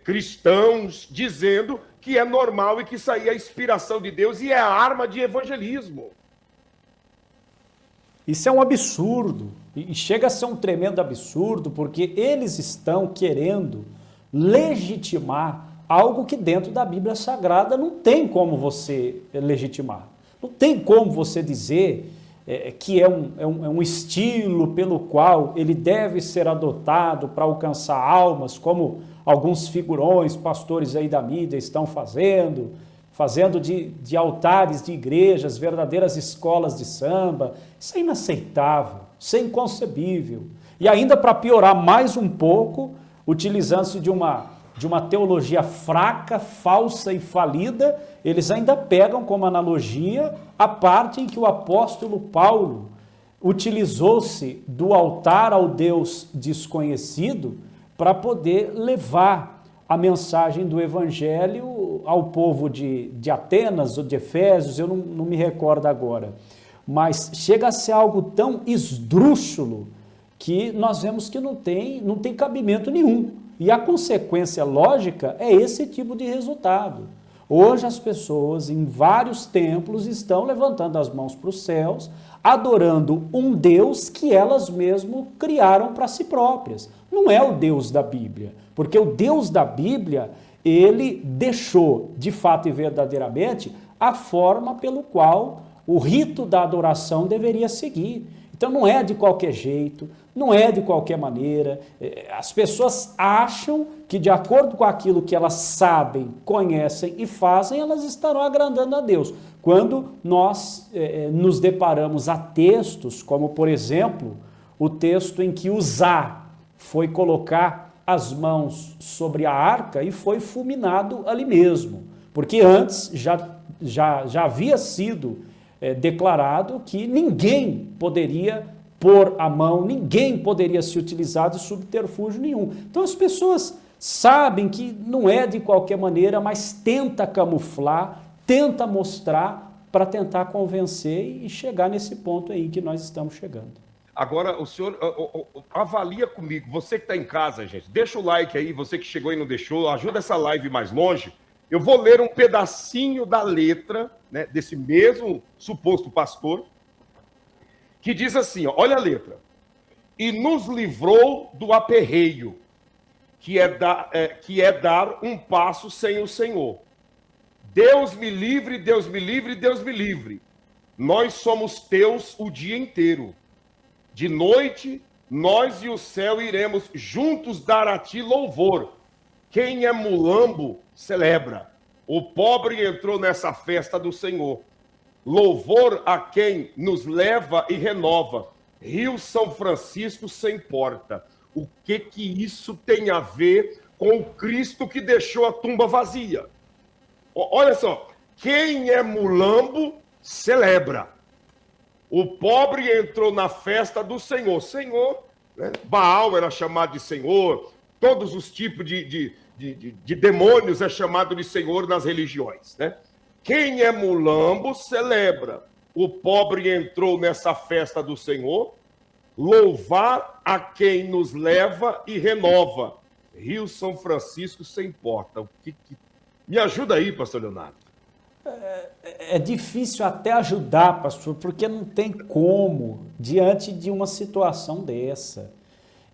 cristãos dizendo que é normal e que isso aí é a inspiração de Deus e é a arma de evangelismo. Isso é um absurdo, e chega a ser um tremendo absurdo, porque eles estão querendo legitimar algo que dentro da Bíblia Sagrada não tem como você legitimar. Não tem como você dizer que é um estilo pelo qual ele deve ser adotado para alcançar almas, como alguns figurões, pastores aí da mídia estão fazendo de altares de igrejas, verdadeiras escolas de samba. Isso é inaceitável, isso é inconcebível. E ainda para piorar mais um pouco, utilizando-se de uma teologia fraca, falsa e falida, eles ainda pegam como analogia a parte em que o apóstolo Paulo utilizou-se do altar ao Deus desconhecido para poder levar a mensagem do evangelho ao povo de Atenas ou de Efésios, eu não me recordo agora. Mas chega a ser algo tão esdrúxulo que nós vemos que não tem cabimento nenhum. E a consequência lógica é esse tipo de resultado. Hoje as pessoas em vários templos estão levantando as mãos para os céus, adorando um Deus que elas mesmas criaram para si próprias. Não é o Deus da Bíblia, porque o Deus da Bíblia, ele deixou, de fato e verdadeiramente, a forma pelo qual o rito da adoração deveria seguir. Então não é de qualquer jeito, não é de qualquer maneira. As pessoas acham que, de acordo com aquilo que elas sabem, conhecem e fazem, elas estarão agradando a Deus. Quando nós nos deparamos a textos, como por exemplo, o texto em que Uzá foi colocar as mãos sobre a arca e foi fulminado ali mesmo, porque antes já havia sido declarado que ninguém poderia pôr a mão, ninguém poderia se utilizar de subterfúgio nenhum. Então as pessoas sabem que não é de qualquer maneira, mas tenta camuflar, tenta mostrar para tentar convencer e chegar nesse ponto aí que nós estamos chegando. Agora, o senhor avalia comigo, você que está em casa, gente, deixa o like aí, você que chegou e não deixou, ajuda essa live mais longe. Eu vou ler um pedacinho da letra, né, desse mesmo suposto pastor, que diz assim, ó, olha a letra. E nos livrou do aperreio, que é dar um passo sem o Senhor. Deus me livre, Deus me livre, Deus me livre. Nós somos teus o dia inteiro. De noite, nós e o céu iremos juntos dar a ti louvor. Quem é mulambo, celebra. O pobre entrou nessa festa do Senhor. Louvor a quem nos leva e renova. Rio São Francisco sem porta. O que isso tem a ver com o Cristo que deixou a tumba vazia? Olha só. Quem é mulambo, celebra. O pobre entrou na festa do Senhor. Senhor, né? Baal era chamado de Senhor. Todos os tipos de demônios é chamado de Senhor nas religiões, né? Quem é mulambo, celebra. O pobre entrou nessa festa do Senhor. Louvar a quem nos leva e renova. Rio São Francisco sem porta. Me ajuda aí, pastor Leonardo. É difícil até ajudar, pastor, porque não tem como, diante de uma situação dessa.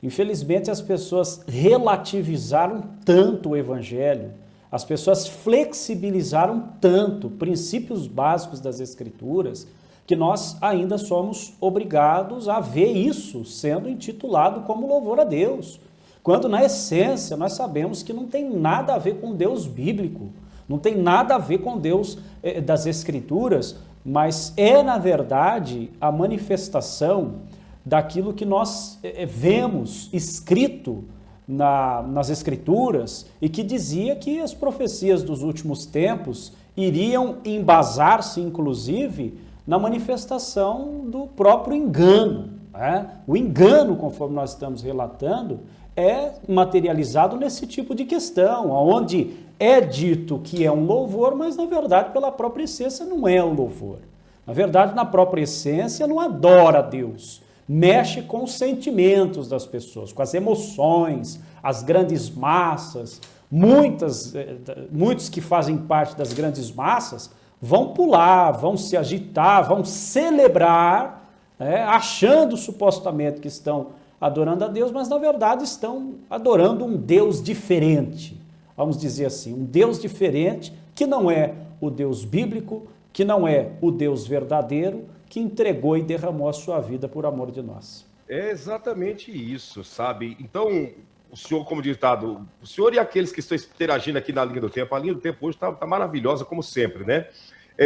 Infelizmente, as pessoas relativizaram tanto o evangelho, as pessoas flexibilizaram tanto princípios básicos das Escrituras, que nós ainda somos obrigados a ver isso sendo intitulado como louvor a Deus. Quando, na essência, nós sabemos que não tem nada a ver com Deus bíblico, não tem nada a ver com Deus das Escrituras, mas é, na verdade, a manifestação daquilo que nós vemos escrito nas Escrituras e que dizia que as profecias dos últimos tempos iriam embasar-se, inclusive, na manifestação do próprio engano, né? O engano, conforme nós estamos relatando, é materializado nesse tipo de questão, onde é dito que é um louvor, mas na verdade, pela própria essência, não é um louvor. Na verdade, na própria essência, não adora a Deus. Mexe com os sentimentos das pessoas, com as emoções, as grandes massas. Muitos que fazem parte das grandes massas vão pular, vão se agitar, vão celebrar, né, achando supostamente que estão adorando a Deus, mas na verdade estão adorando um Deus diferente. Vamos dizer assim, um Deus diferente que não é o Deus bíblico, que não é o Deus verdadeiro, que entregou e derramou a sua vida por amor de nós. É exatamente isso, sabe? Então, o senhor, como ditado, o senhor e aqueles que estão interagindo aqui na linha do tempo, a linha do tempo hoje está maravilhosa, como sempre, né?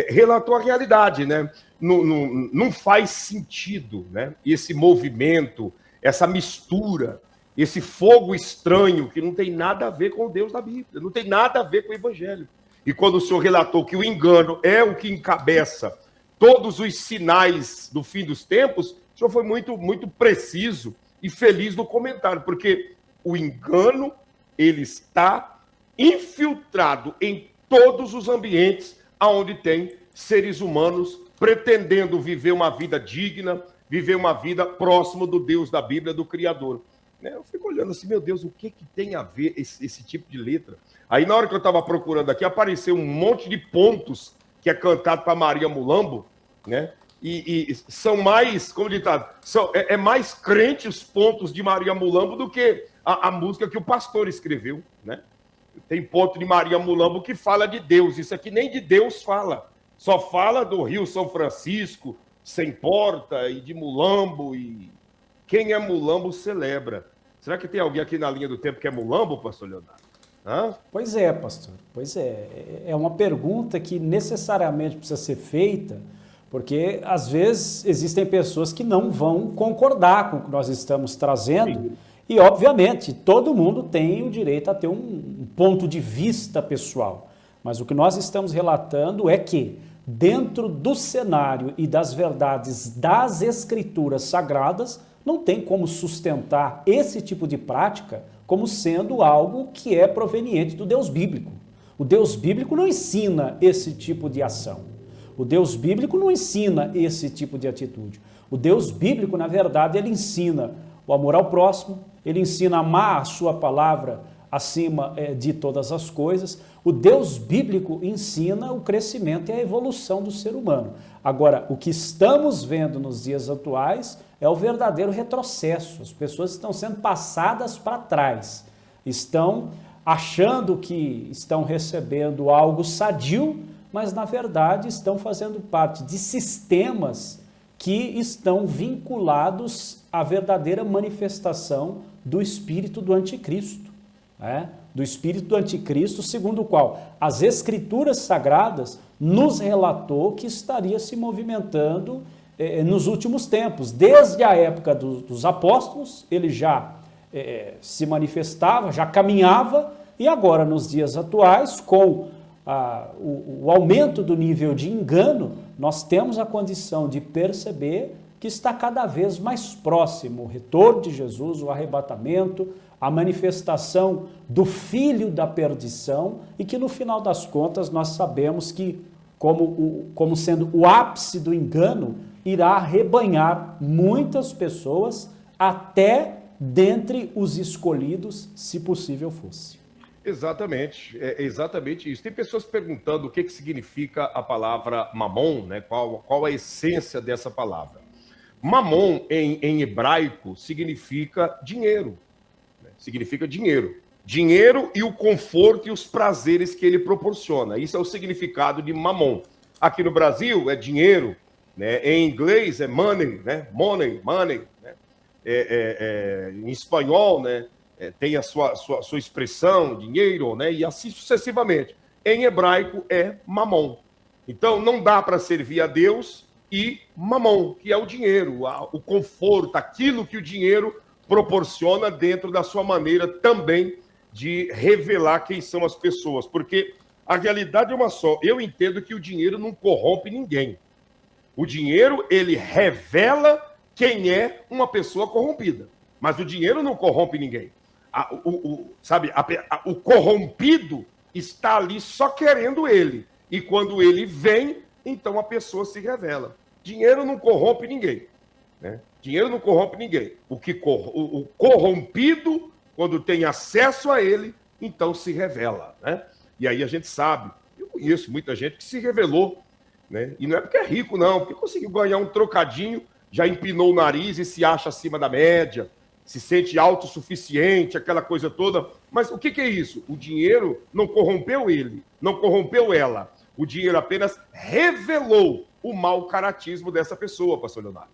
Relatou a realidade, né? Não faz sentido, né? Esse movimento, essa mistura, esse fogo estranho que não tem nada a ver com o Deus da Bíblia, não tem nada a ver com o Evangelho. E quando o senhor relatou que o engano é o que encabeça todos os sinais do fim dos tempos, o senhor foi muito, muito preciso e feliz no comentário, porque o engano, ele está infiltrado em todos os ambientes onde tem seres humanos pretendendo viver uma vida digna, viver uma vida próximo do Deus da Bíblia, do Criador. Eu fico olhando assim, meu Deus, o que tem a ver esse tipo de letra? Aí, na hora que eu estava procurando aqui, apareceu um monte de pontos que é cantado para Maria Mulambo, né? E são mais, como ditado, é mais crente os pontos de Maria Mulambo do que a música que o pastor escreveu, né? Tem ponto de Maria Mulambo que fala de Deus. Isso aqui nem de Deus fala. Só fala do Rio São Francisco, sem porta, e de Mulambo. E quem é Mulambo celebra. Será que tem alguém aqui na linha do tempo que é Mulambo, pastor Leonardo? Hã? Pois é, pastor. Pois é. É uma pergunta que necessariamente precisa ser feita, porque às vezes existem pessoas que não vão concordar com o que nós estamos trazendo. Sim. E, obviamente, todo mundo tem o direito a ter um ponto de vista pessoal. Mas o que nós estamos relatando é que, dentro do cenário e das verdades das Escrituras Sagradas, não tem como sustentar esse tipo de prática como sendo algo que é proveniente do Deus bíblico. O Deus bíblico não ensina esse tipo de ação. O Deus bíblico não ensina esse tipo de atitude. O Deus bíblico, na verdade, ele ensina o amor ao próximo, ele ensina a amar a sua palavra acima de todas as coisas. O Deus bíblico ensina o crescimento e a evolução do ser humano. Agora, o que estamos vendo nos dias atuais é o verdadeiro retrocesso. As pessoas estão sendo passadas para trás, estão achando que estão recebendo algo sadio, mas na verdade estão fazendo parte de sistemas que estão vinculados à verdadeira manifestação do espírito do anticristo, né? Do espírito do anticristo, segundo o qual as Escrituras Sagradas nos relatou que estaria se movimentando nos últimos tempos. Desde a época dos apóstolos, ele já se manifestava, já caminhava, e agora nos dias atuais, com o aumento do nível de engano, nós temos a condição de perceber que está cada vez mais próximo o retorno de Jesus, o arrebatamento, a manifestação do filho da perdição, e que no final das contas nós sabemos que, como sendo o ápice do engano, irá arrebanhar muitas pessoas até dentre os escolhidos, se possível fosse. Exatamente, é exatamente isso. Tem pessoas perguntando o que significa a palavra mamon, né? Qual a essência dessa palavra. Mamon, em hebraico, significa dinheiro. Né? Significa dinheiro. Dinheiro e o conforto e os prazeres que ele proporciona. Isso é o significado de mamon. Aqui no Brasil é dinheiro, né? Em inglês é money, né? Money. Né? Em espanhol, né? Tem a sua expressão, dinheiro, né? E assim sucessivamente. Em hebraico é mamon. Então não dá para servir a Deus e mamon, que é o dinheiro, o conforto, aquilo que o dinheiro proporciona dentro da sua maneira também de revelar quem são as pessoas. Porque a realidade é uma só. Eu entendo que o dinheiro não corrompe ninguém. O dinheiro, ele revela quem é uma pessoa corrompida. Mas o dinheiro não corrompe ninguém. O corrompido está ali só querendo ele. E quando ele vem, então a pessoa se revela. Dinheiro não corrompe ninguém. Né? Dinheiro não corrompe ninguém. O corrompido, quando tem acesso a ele, então se revela. Né? E aí a gente sabe, eu conheço muita gente que se revelou. Né? E não é porque é rico, não, porque conseguiu ganhar um trocadinho, já empinou o nariz e se acha acima da média, se sente autossuficiente, aquela coisa toda. Mas o que é isso? O dinheiro não corrompeu ele, não corrompeu ela. O dinheiro apenas revelou o mau caratismo dessa pessoa, pastor Leonardo.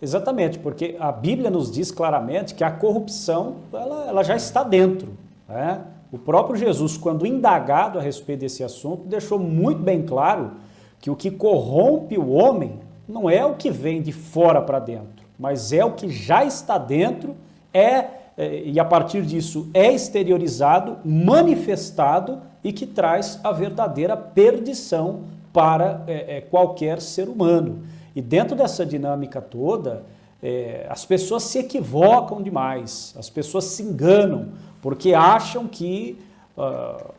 Exatamente, porque a Bíblia nos diz claramente que a corrupção ela já está dentro. Né? O próprio Jesus, quando indagado a respeito desse assunto, deixou muito bem claro que o que corrompe o homem não é o que vem de fora para dentro, mas é o que já está dentro, e a partir disso é exteriorizado, manifestado e que traz a verdadeira perdição para qualquer ser humano. E dentro dessa dinâmica toda, as pessoas se equivocam demais, as pessoas se enganam, porque acham que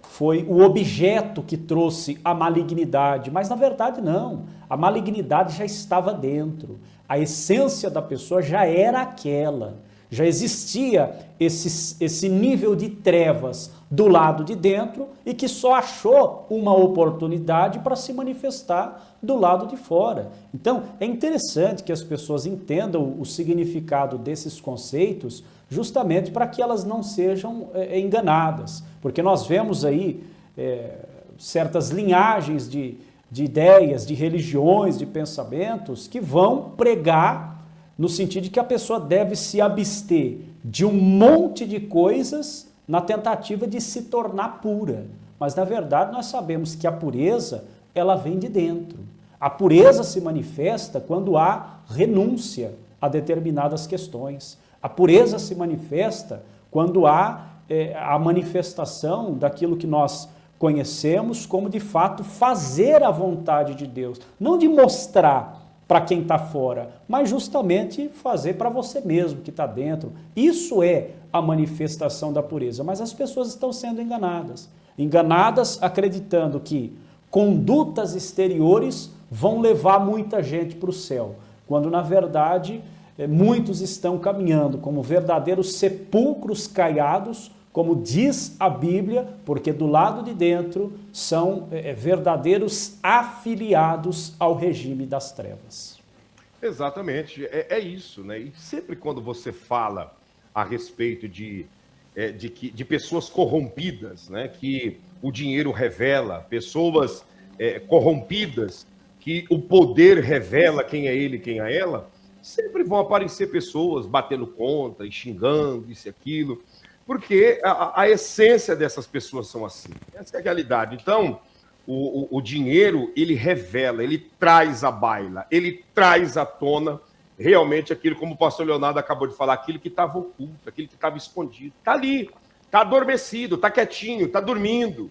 foi o objeto que trouxe a malignidade, mas na verdade não, a malignidade já estava dentro, a essência da pessoa já era aquela, já existia esse nível de trevas do lado de dentro e que só achou uma oportunidade para se manifestar do lado de fora. Então, é interessante que as pessoas entendam o significado desses conceitos justamente para que elas não sejam enganadas, Porque nós vemos aí certas linhagens de ideias, de religiões, de pensamentos que vão pregar no sentido de que a pessoa deve se abster de um monte de coisas na tentativa de se tornar pura. Mas, na verdade, nós sabemos que a pureza, ela vem de dentro. A pureza se manifesta quando há renúncia a determinadas questões. A pureza se manifesta quando há a manifestação daquilo que nós conhecemos como, de fato, fazer a vontade de Deus. Não de mostrar para quem está fora, mas justamente fazer para você mesmo que está dentro. Isso é a manifestação da pureza. Mas as pessoas estão sendo enganadas. Enganadas acreditando que condutas exteriores vão levar muita gente para o céu, quando na verdade muitos estão caminhando como verdadeiros sepulcros caiados, como diz a Bíblia, porque do lado de dentro são verdadeiros afiliados ao regime das trevas. Exatamente, é isso, né? E sempre quando você fala a respeito de pessoas corrompidas, né? Que o dinheiro revela, pessoas corrompidas, que o poder revela quem é ele, quem é ela, sempre vão aparecer pessoas batendo conta e xingando isso e aquilo, porque a essência dessas pessoas são assim. Essa é a realidade. Então, o dinheiro, ele revela, ele traz à baila, ele traz à tona realmente aquilo, como o pastor Leonardo acabou de falar, aquilo que estava oculto, aquilo que estava escondido. Está ali, está adormecido, está quietinho, está dormindo.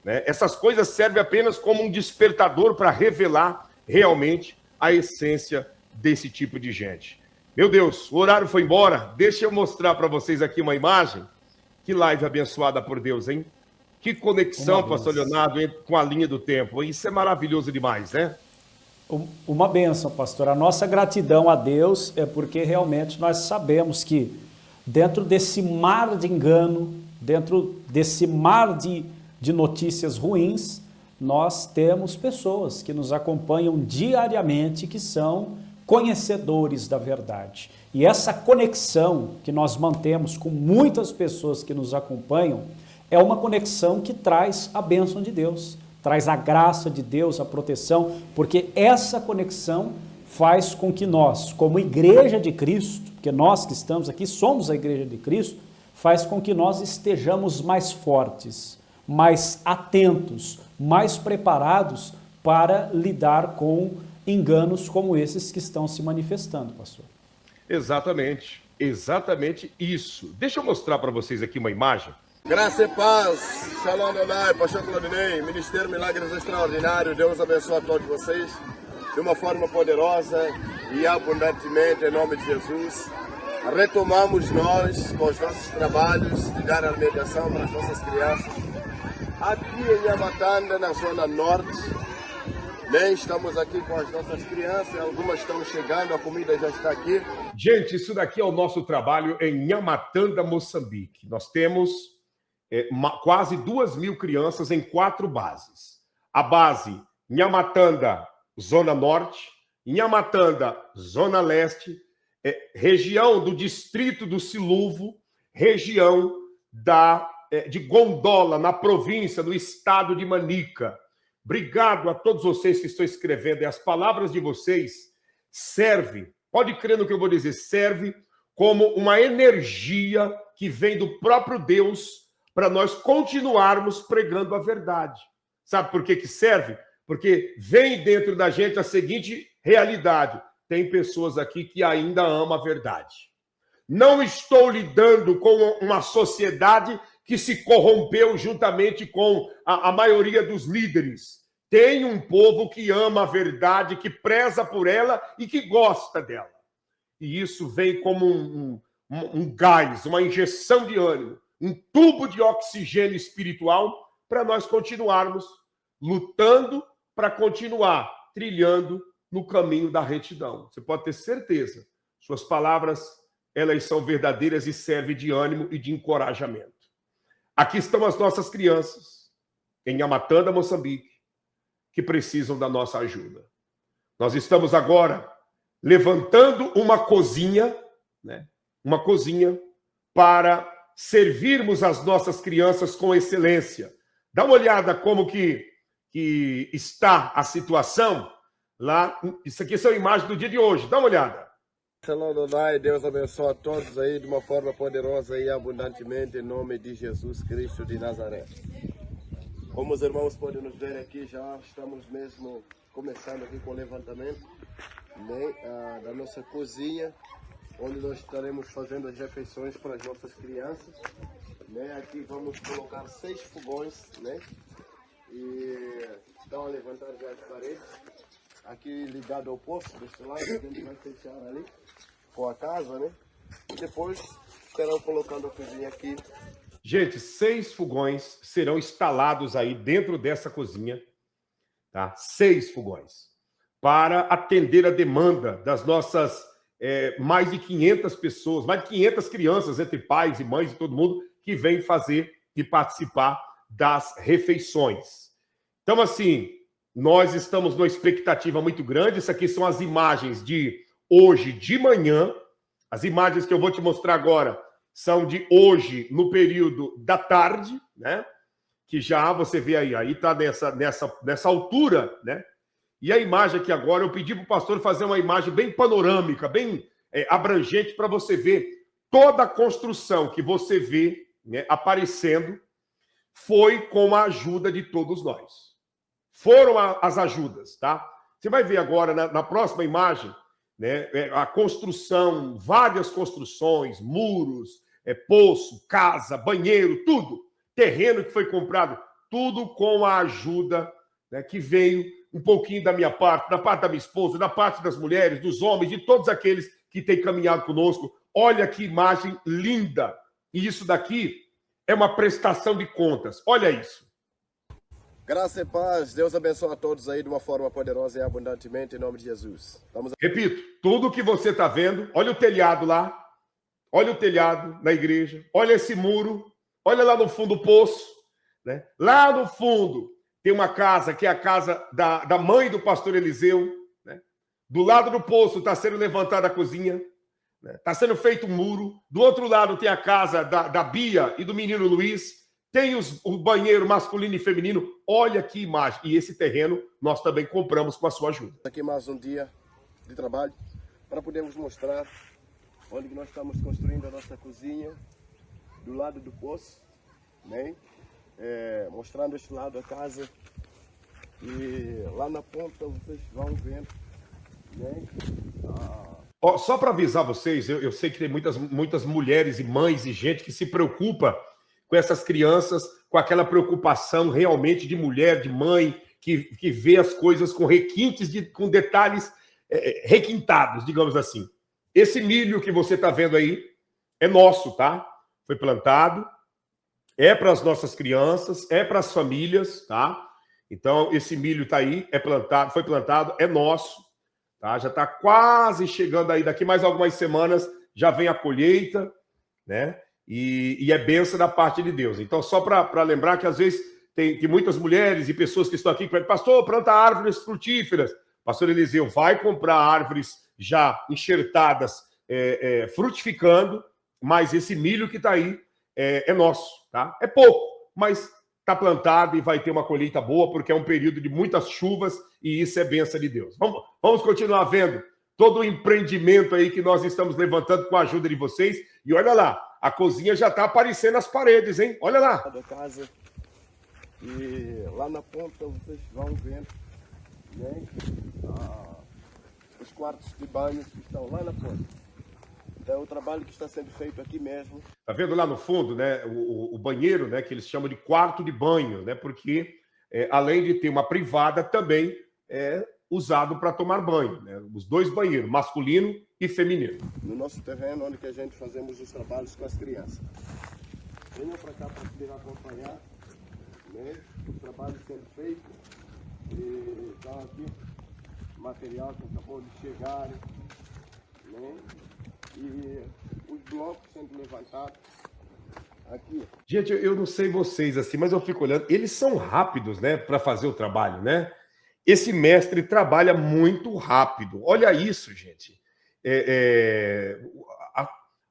Né? Essas coisas servem apenas como um despertador para revelar realmente a essência desse tipo de gente. Meu Deus, o horário foi embora. Deixa eu mostrar para vocês aqui uma imagem. Que live abençoada por Deus, hein? Que conexão, pastor Leonardo, com a linha do tempo. Isso é maravilhoso demais, né? Uma bênção, pastor. A nossa gratidão a Deus é porque realmente nós sabemos que dentro desse mar de engano, dentro desse mar de notícias ruins, nós temos pessoas que nos acompanham diariamente, que são conhecedores da verdade. E essa conexão que nós mantemos com muitas pessoas que nos acompanham é uma conexão que traz a bênção de Deus, traz a graça de Deus, a proteção, porque essa conexão faz com que nós, como igreja de Cristo, porque nós que estamos aqui somos a igreja de Cristo, faz com que nós estejamos mais fortes, mais atentos, mais preparados para lidar com enganos como esses que estão se manifestando, pastor. Exatamente, exatamente isso. Deixa eu mostrar para vocês aqui uma imagem. Graça e paz, Shalom Adonai, Pastor Claudinei, Ministério Milagres Extraordinários, Deus abençoe a todos vocês de uma forma poderosa e abundantemente, em nome de Jesus. Retomamos nós com os nossos trabalhos de dar alimentação para as nossas crianças. Aqui em Nhamatanda, na zona norte, estamos aqui com as nossas crianças, algumas estão chegando, a comida já está aqui. Gente, isso daqui é o nosso trabalho em Nhamatanda, Moçambique. Nós temos quase 2.000 crianças em 4 bases. A base Nhamatanda, Zona Norte, Nhamatanda, Zona Leste, região do distrito do Siluvo, região de Gondola, na província, no estado de Manica. Obrigado a todos vocês que estão escrevendo. E as palavras de vocês servem, pode crer no que eu vou dizer, serve como uma energia que vem do próprio Deus para nós continuarmos pregando a verdade. Sabe por que que serve? Porque vem dentro da gente a seguinte realidade. Tem pessoas aqui que ainda amam a verdade. Não estou lidando com uma sociedade que se corrompeu juntamente com a maioria dos líderes. Tem um povo que ama a verdade, que preza por ela e que gosta dela. E isso vem como um gás, uma injeção de ânimo, um tubo de oxigênio espiritual para nós continuarmos lutando, para continuar trilhando no caminho da retidão. Você pode ter certeza, suas palavras, elas são verdadeiras e servem de ânimo e de encorajamento. Aqui estão as nossas crianças, em Nhamatanda, Moçambique, que precisam da nossa ajuda. Nós estamos agora levantando uma cozinha, né? Uma cozinha para servirmos as nossas crianças com excelência. Dá uma olhada como que está a situação lá. Isso aqui são imagens do dia de hoje. Dá uma olhada. Shalom Adonai, Deus abençoe a todos aí de uma forma poderosa e abundantemente em nome de Jesus Cristo de Nazaré. Como os irmãos podem nos ver aqui, já estamos mesmo começando aqui com o levantamento, né, da nossa cozinha, onde nós estaremos fazendo as refeições para as nossas crianças. Né? Aqui vamos colocar 6 fogões, né? E estão a levantar já as paredes. Aqui ligado ao poço, deste lado, a gente vai fechar ali com a casa, né? E depois estarão colocando a cozinha aqui. Gente, 6 fogões serão instalados aí dentro dessa cozinha, tá? 6 fogões, para atender a demanda das nossas mais de 500 pessoas, mais de 500 crianças, entre pais e mães e todo mundo, que vem fazer e participar das refeições. Então, assim, nós estamos numa expectativa muito grande. Isso aqui são as imagens de hoje de manhã. As imagens que eu vou te mostrar agora são de hoje, no período da tarde, né? Que já você vê aí está nessa altura, né? E a imagem aqui agora, eu pedi para o pastor fazer uma imagem bem panorâmica, bem abrangente, para você ver toda a construção que você vê, né, aparecendo, foi com a ajuda de todos nós. Foram as ajudas, tá? Você vai ver agora, na próxima imagem, né, a construção, várias construções, muros, poço, casa, banheiro, tudo. Terreno que foi comprado, tudo com a ajuda, né, que veio um pouquinho da minha parte, da parte da minha esposa, da parte das mulheres, dos homens, de todos aqueles que têm caminhado conosco. Olha que imagem linda. E isso daqui é uma prestação de contas. Olha isso. Graça e paz, Deus abençoe a todos aí de uma forma poderosa e abundantemente, em nome de Jesus. Repito, tudo que você está vendo, olha o telhado lá, olha o telhado na igreja, olha esse muro, olha lá no fundo do poço, né? Lá no fundo tem uma casa, que é a casa da mãe do pastor Eliseu, né? Do lado do poço está sendo levantada a cozinha, está sendo feito um muro. Do outro lado tem a casa da Bia e do menino Luiz. Tem o banheiro masculino e feminino. Olha que imagem. E esse terreno nós também compramos com a sua ajuda. Aqui mais um dia de trabalho para podermos mostrar onde nós estamos construindo a nossa cozinha, do lado do poço, né? Mostrando este lado da casa. E lá na ponta vocês vão ver, né? Só para avisar vocês, eu sei que tem muitas mulheres e mães e gente que se preocupa com essas crianças, com aquela preocupação realmente de mulher, de mãe, que vê as coisas com requintes, com detalhes requintados, digamos assim. Esse milho que você está vendo aí é nosso, tá? Foi plantado, é para as nossas crianças, é para as famílias, tá? Então, esse milho está aí, foi plantado, é nosso. Tá? Já está quase chegando aí, daqui mais algumas semanas já vem a colheita, né? E é bênção da parte de Deus. Então, só para lembrar que às vezes tem muitas mulheres e pessoas que estão aqui que falam, pastor, planta árvores frutíferas. Pastor Eliseu vai comprar árvores já enxertadas, frutificando, mas esse milho que está aí é nosso, tá? É pouco, mas está plantado e vai ter uma colheita boa, porque é um período de muitas chuvas e isso é bênção de Deus. Vamos continuar vendo todo o empreendimento aí que nós estamos levantando com a ajuda de vocês. E olha lá, a cozinha já está aparecendo nas paredes, hein? Olha lá. Da casa. E lá na ponta vocês vão ver, né? Os quartos de banho que estão lá na ponta. Então é o trabalho que está sendo feito aqui mesmo. Tá vendo lá no fundo, né? O banheiro, né? Que eles chamam de quarto de banho, né? Porque além de ter uma privada, também é usado para tomar banho, né? Os 2 banheiros, masculino e feminino. No nosso terreno, onde que a gente fazemos os trabalhos com as crianças. Venham para cá para poder acompanhar, né? O trabalho sendo feito. E então aqui, material que acabou de chegar, né? E os blocos sendo levantados aqui. Gente, eu não sei vocês assim, mas eu fico olhando. Eles são rápidos, né, para fazer o trabalho, né? Esse mestre trabalha muito rápido. Olha isso, gente.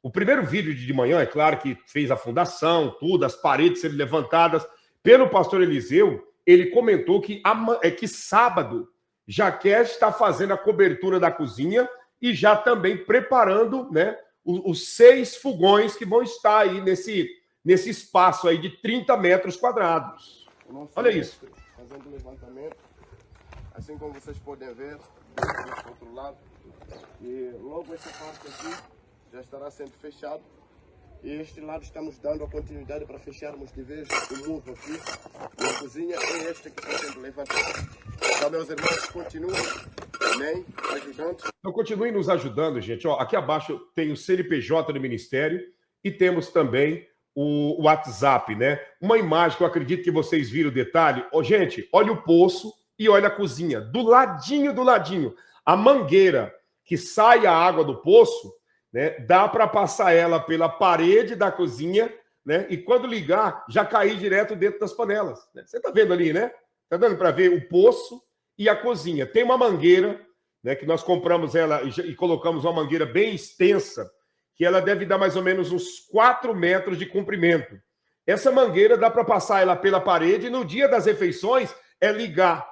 O primeiro vídeo de manhã, é claro que fez a fundação, tudo, as paredes serem levantadas. Pelo pastor Eliseu, ele comentou que sábado já quer estar fazendo a cobertura da cozinha e já também preparando, né, os 6 fogões que vão estar aí nesse espaço aí de 30 metros quadrados. Olha isso. Fazendo o levantamento, assim como vocês podem ver, do outro lado. E logo essa parte aqui já estará sendo fechado. E este lado estamos dando a continuidade para fecharmos de vez o muro aqui na cozinha. E este que está sendo levantado. Então, meus irmãos, continuem, amém, ajudando. Então, continuem nos ajudando, gente. Ó, aqui abaixo tem o CNPJ do Ministério e temos também o WhatsApp, né? Uma imagem que eu acredito que vocês viram o detalhe. Ó, gente, olha o poço e olha a cozinha. Do ladinho, a mangueira que sai a água do poço, né? Dá para passar ela pela parede da cozinha, né? E quando ligar, já cair direto dentro das panelas. Né? Você está vendo ali, né? Está dando para ver o poço e a cozinha. Tem uma mangueira, né? Que nós compramos ela e colocamos uma mangueira bem extensa, que ela deve dar mais ou menos uns 4 metros de comprimento. Essa mangueira dá para passar ela pela parede e no dia das refeições é ligar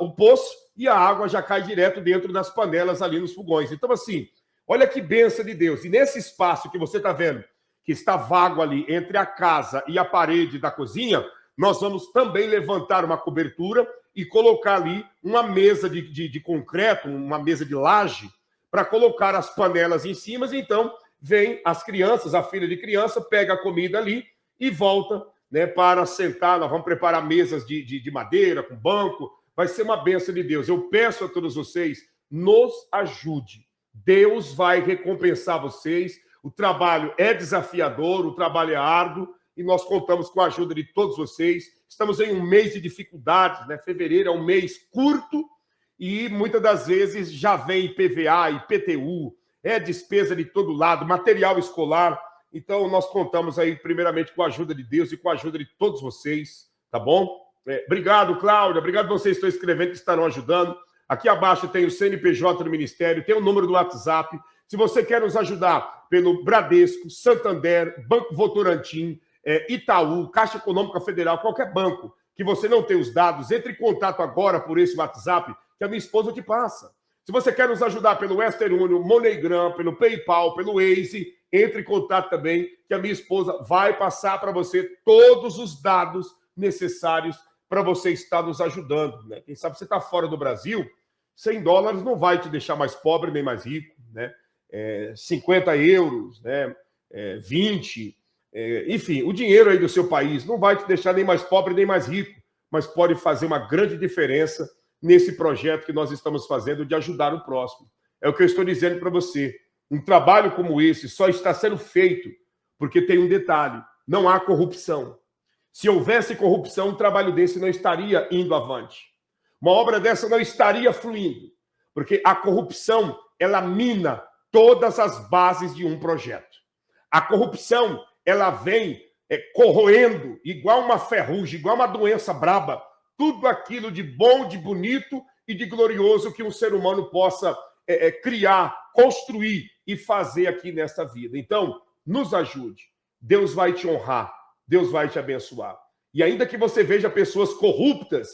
o poço e a água já cai direto dentro das panelas ali nos fogões. Então, assim, olha que bênção de Deus. E nesse espaço que você está vendo, que está vago ali entre a casa e a parede da cozinha, nós vamos também levantar uma cobertura e colocar ali uma mesa de concreto, uma mesa de laje, para colocar as panelas em cima. Então, vem as crianças, a filha de criança, pega a comida ali e volta, né, para sentar. Nós vamos preparar mesas de madeira, com banco. Vai ser uma bênção de Deus. Eu peço a todos vocês, nos ajude. Deus vai recompensar vocês. O trabalho é desafiador, o trabalho é árduo e nós contamos com a ajuda de todos vocês. Estamos em um mês de dificuldades, né? Fevereiro é um mês curto e muitas das vezes já vem IPVA, IPTU, é despesa de todo lado, material escolar. Então nós contamos aí primeiramente com a ajuda de Deus e com a ajuda de todos vocês, tá bom? Obrigado, Cláudia. Obrigado a vocês que estão escrevendo, que estarão ajudando. Aqui abaixo tem o CNPJ do Ministério, tem o número do WhatsApp. Se você quer nos ajudar pelo Bradesco, Santander, Banco Votorantim, Itaú, Caixa Econômica Federal, qualquer banco que você não tem os dados, entre em contato agora por esse WhatsApp, que a minha esposa te passa. Se você quer nos ajudar pelo Western Union, MoneyGram, pelo PayPal, pelo Waze, entre em contato também, que a minha esposa vai passar para você todos os dados necessários para você estar nos ajudando, né? Quem sabe você está fora do Brasil, $100 não vai te deixar mais pobre nem mais rico, né? 50 euros, né? 20, enfim, o dinheiro aí do seu país não vai te deixar nem mais pobre nem mais rico, mas pode fazer uma grande diferença nesse projeto que nós estamos fazendo de ajudar o próximo. É o que eu estou dizendo para você. Um trabalho como esse só está sendo feito porque tem um detalhe: não há corrupção. Se houvesse corrupção, um trabalho desse não estaria indo avante. Uma obra dessa não estaria fluindo, porque a corrupção, ela mina todas as bases de um projeto. A corrupção, ela vem corroendo, igual uma ferrugem, igual uma doença braba, tudo aquilo de bom, de bonito e de glorioso que um ser humano possa criar, construir e fazer aqui nesta vida. Então, nos ajude. Deus vai te honrar. Deus vai te abençoar. E ainda que você veja pessoas corruptas,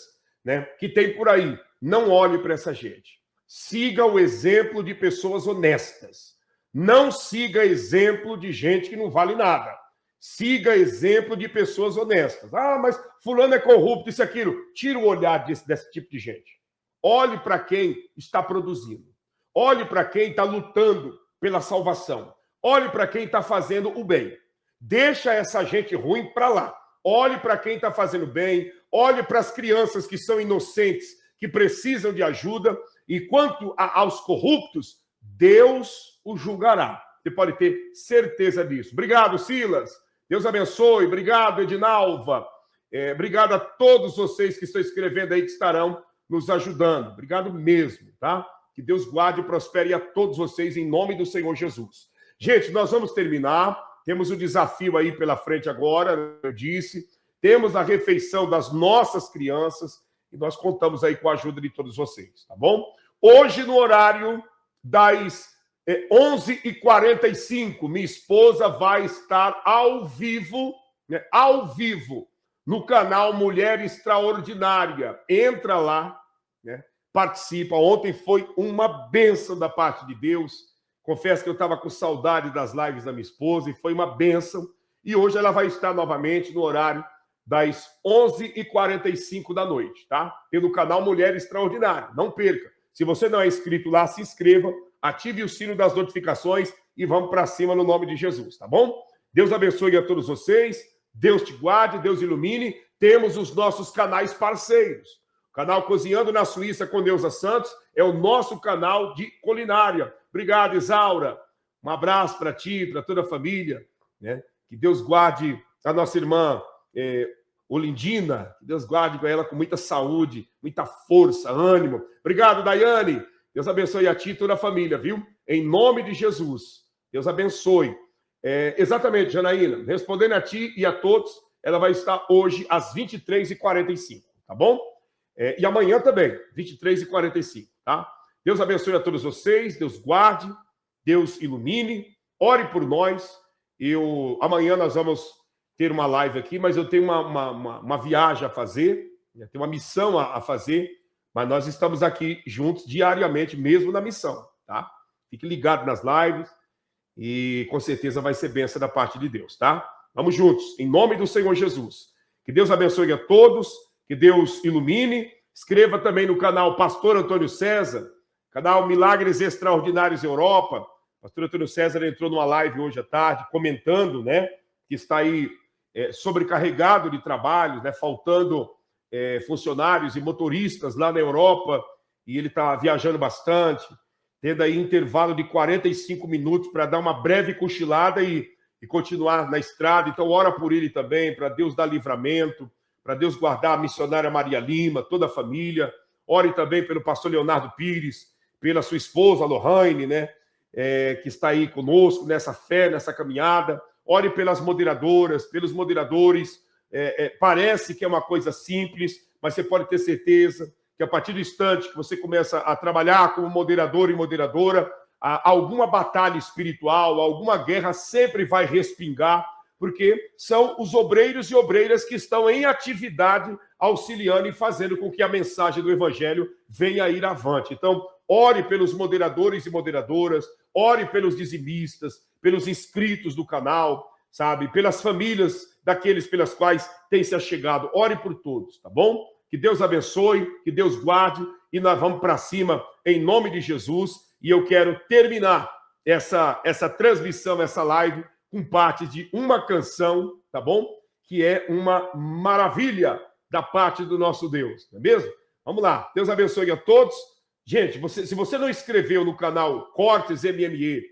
né, que tem por aí, não olhe para essa gente. Siga o exemplo de pessoas honestas. Não siga exemplo de gente que não vale nada. Siga exemplo de pessoas honestas. Ah, mas fulano é corrupto, isso e aquilo. Tira o olhar desse tipo de gente. Olhe para quem está produzindo. Olhe para quem está lutando pela salvação. Olhe para quem está fazendo o bem. Deixa essa gente ruim para lá. Olhe para quem está fazendo bem. Olhe para as crianças que são inocentes, que precisam de ajuda. E quanto aos corruptos, Deus os julgará. Você pode ter certeza disso. Obrigado, Silas. Deus abençoe. Obrigado, Edinalva. Obrigado a todos vocês que estão escrevendo aí, que estarão nos ajudando. Obrigado mesmo, tá? Que Deus guarde e prospere a todos vocês em nome do Senhor Jesus. Gente, nós vamos terminar. Temos o desafio aí pela frente agora, eu disse. Temos a refeição das nossas crianças e nós contamos aí com a ajuda de todos vocês, tá bom? Hoje, no horário das 11h45, minha esposa vai estar ao vivo, né, no canal Mulher Extraordinária. Entra lá, né, participa. Ontem foi uma bênção da parte de Deus. Confesso que eu estava com saudade das lives da minha esposa e foi uma bênção. E hoje ela vai estar novamente no horário das 11h45 da noite, tá? Pelo canal Mulher Extraordinária. Não perca. Se você não é inscrito lá, se inscreva, ative o sino das notificações e vamos para cima no nome de Jesus, tá bom? Deus abençoe a todos vocês, Deus te guarde, Deus ilumine. Temos os nossos canais parceiros. O canal Cozinhando na Suíça com Neuza Santos é o nosso canal de culinária. Obrigado, Isaura. Um abraço para ti, para toda a família, né? Que Deus guarde a nossa irmã Olindina, que Deus guarde ela com muita saúde, muita força, ânimo. Obrigado, Daiane. Deus abençoe a ti e toda a família, viu? Em nome de Jesus. Deus abençoe. Exatamente, Janaína. Respondendo a ti e a todos, ela vai estar hoje às 23h45, tá bom? E amanhã também, 23h45, tá? Deus abençoe a todos vocês, Deus guarde, Deus ilumine, ore por nós. Amanhã nós vamos ter uma live aqui, mas eu tenho uma viagem a fazer, tenho uma missão a fazer, mas nós estamos aqui juntos diariamente, mesmo na missão, tá? Fique ligado nas lives e com certeza vai ser bênção da parte de Deus, tá? Vamos juntos, em nome do Senhor Jesus. Que Deus abençoe a todos, que Deus ilumine. Inscreva também no canal Pastor Antônio César, canal Milagres Extraordinários Europa. Pastor Antônio César entrou numa live hoje à tarde, comentando, né, que está aí sobrecarregado de trabalho, né, faltando funcionários e motoristas lá na Europa, e ele está viajando bastante, tendo aí intervalo de 45 minutos para dar uma breve cochilada e continuar na estrada. Então, ora por ele também, para Deus dar livramento, para Deus guardar a missionária Maria Lima, toda a família. Ore também pelo pastor Leonardo Pires, pela sua esposa, Lohane, né, que está aí conosco nessa fé, nessa caminhada. Ore pelas moderadoras, pelos moderadores. Parece que é uma coisa simples, mas você pode ter certeza que a partir do instante que você começa a trabalhar como moderador e moderadora, alguma batalha espiritual, alguma guerra sempre vai respingar, porque são os obreiros e obreiras que estão em atividade, auxiliando e fazendo com que a mensagem do Evangelho venha a ir avante. Então, ore pelos moderadores e moderadoras, ore pelos dizimistas, pelos inscritos do canal, sabe? Pelas famílias daqueles pelas quais tem se achegado. Ore por todos, tá bom? Que Deus abençoe, que Deus guarde, e nós vamos para cima em nome de Jesus. E eu quero terminar essa transmissão, essa live, com parte de uma canção, tá bom? Que é uma maravilha da parte do nosso Deus, não é mesmo? Vamos lá, Deus abençoe a todos. Gente, se você não inscreveu no canal Cortes MME,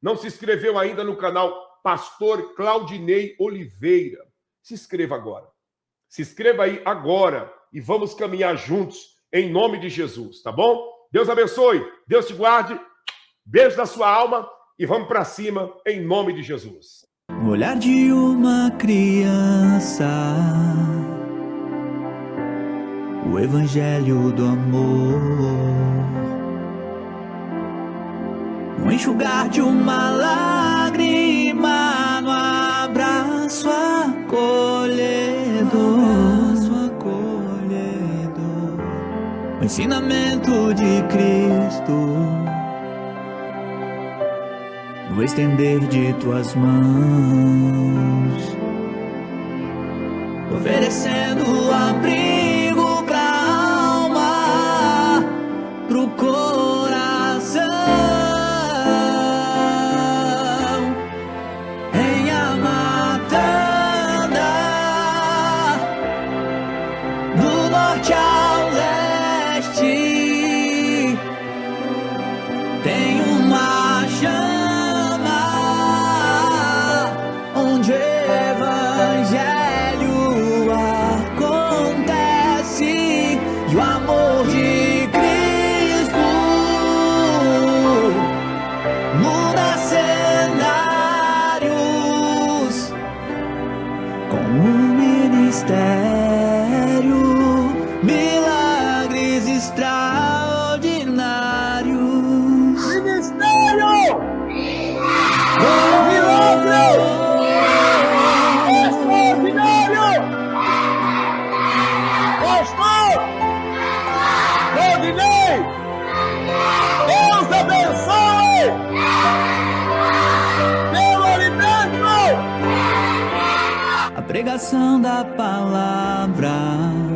não se inscreveu ainda no canal Pastor Claudinei Oliveira, se inscreva agora. Se inscreva aí agora e vamos caminhar juntos em nome de Jesus, tá bom? Deus abençoe, Deus te guarde, beijo na sua alma e vamos para cima em nome de Jesus. O olhar de uma criança, o evangelho do amor, o enxugar de uma lágrima no abraço acolhedor, o ensinamento de Cristo, no estender de tuas mãos, oferecendo abrigo pra alma, pro coração, em Amatanda, do norte ao leste, tem uma chama onde o evangelho acontece e o amor de Cristo muda cenários com o ministério, milagres extraordinários. Ministério! pregação da palavra.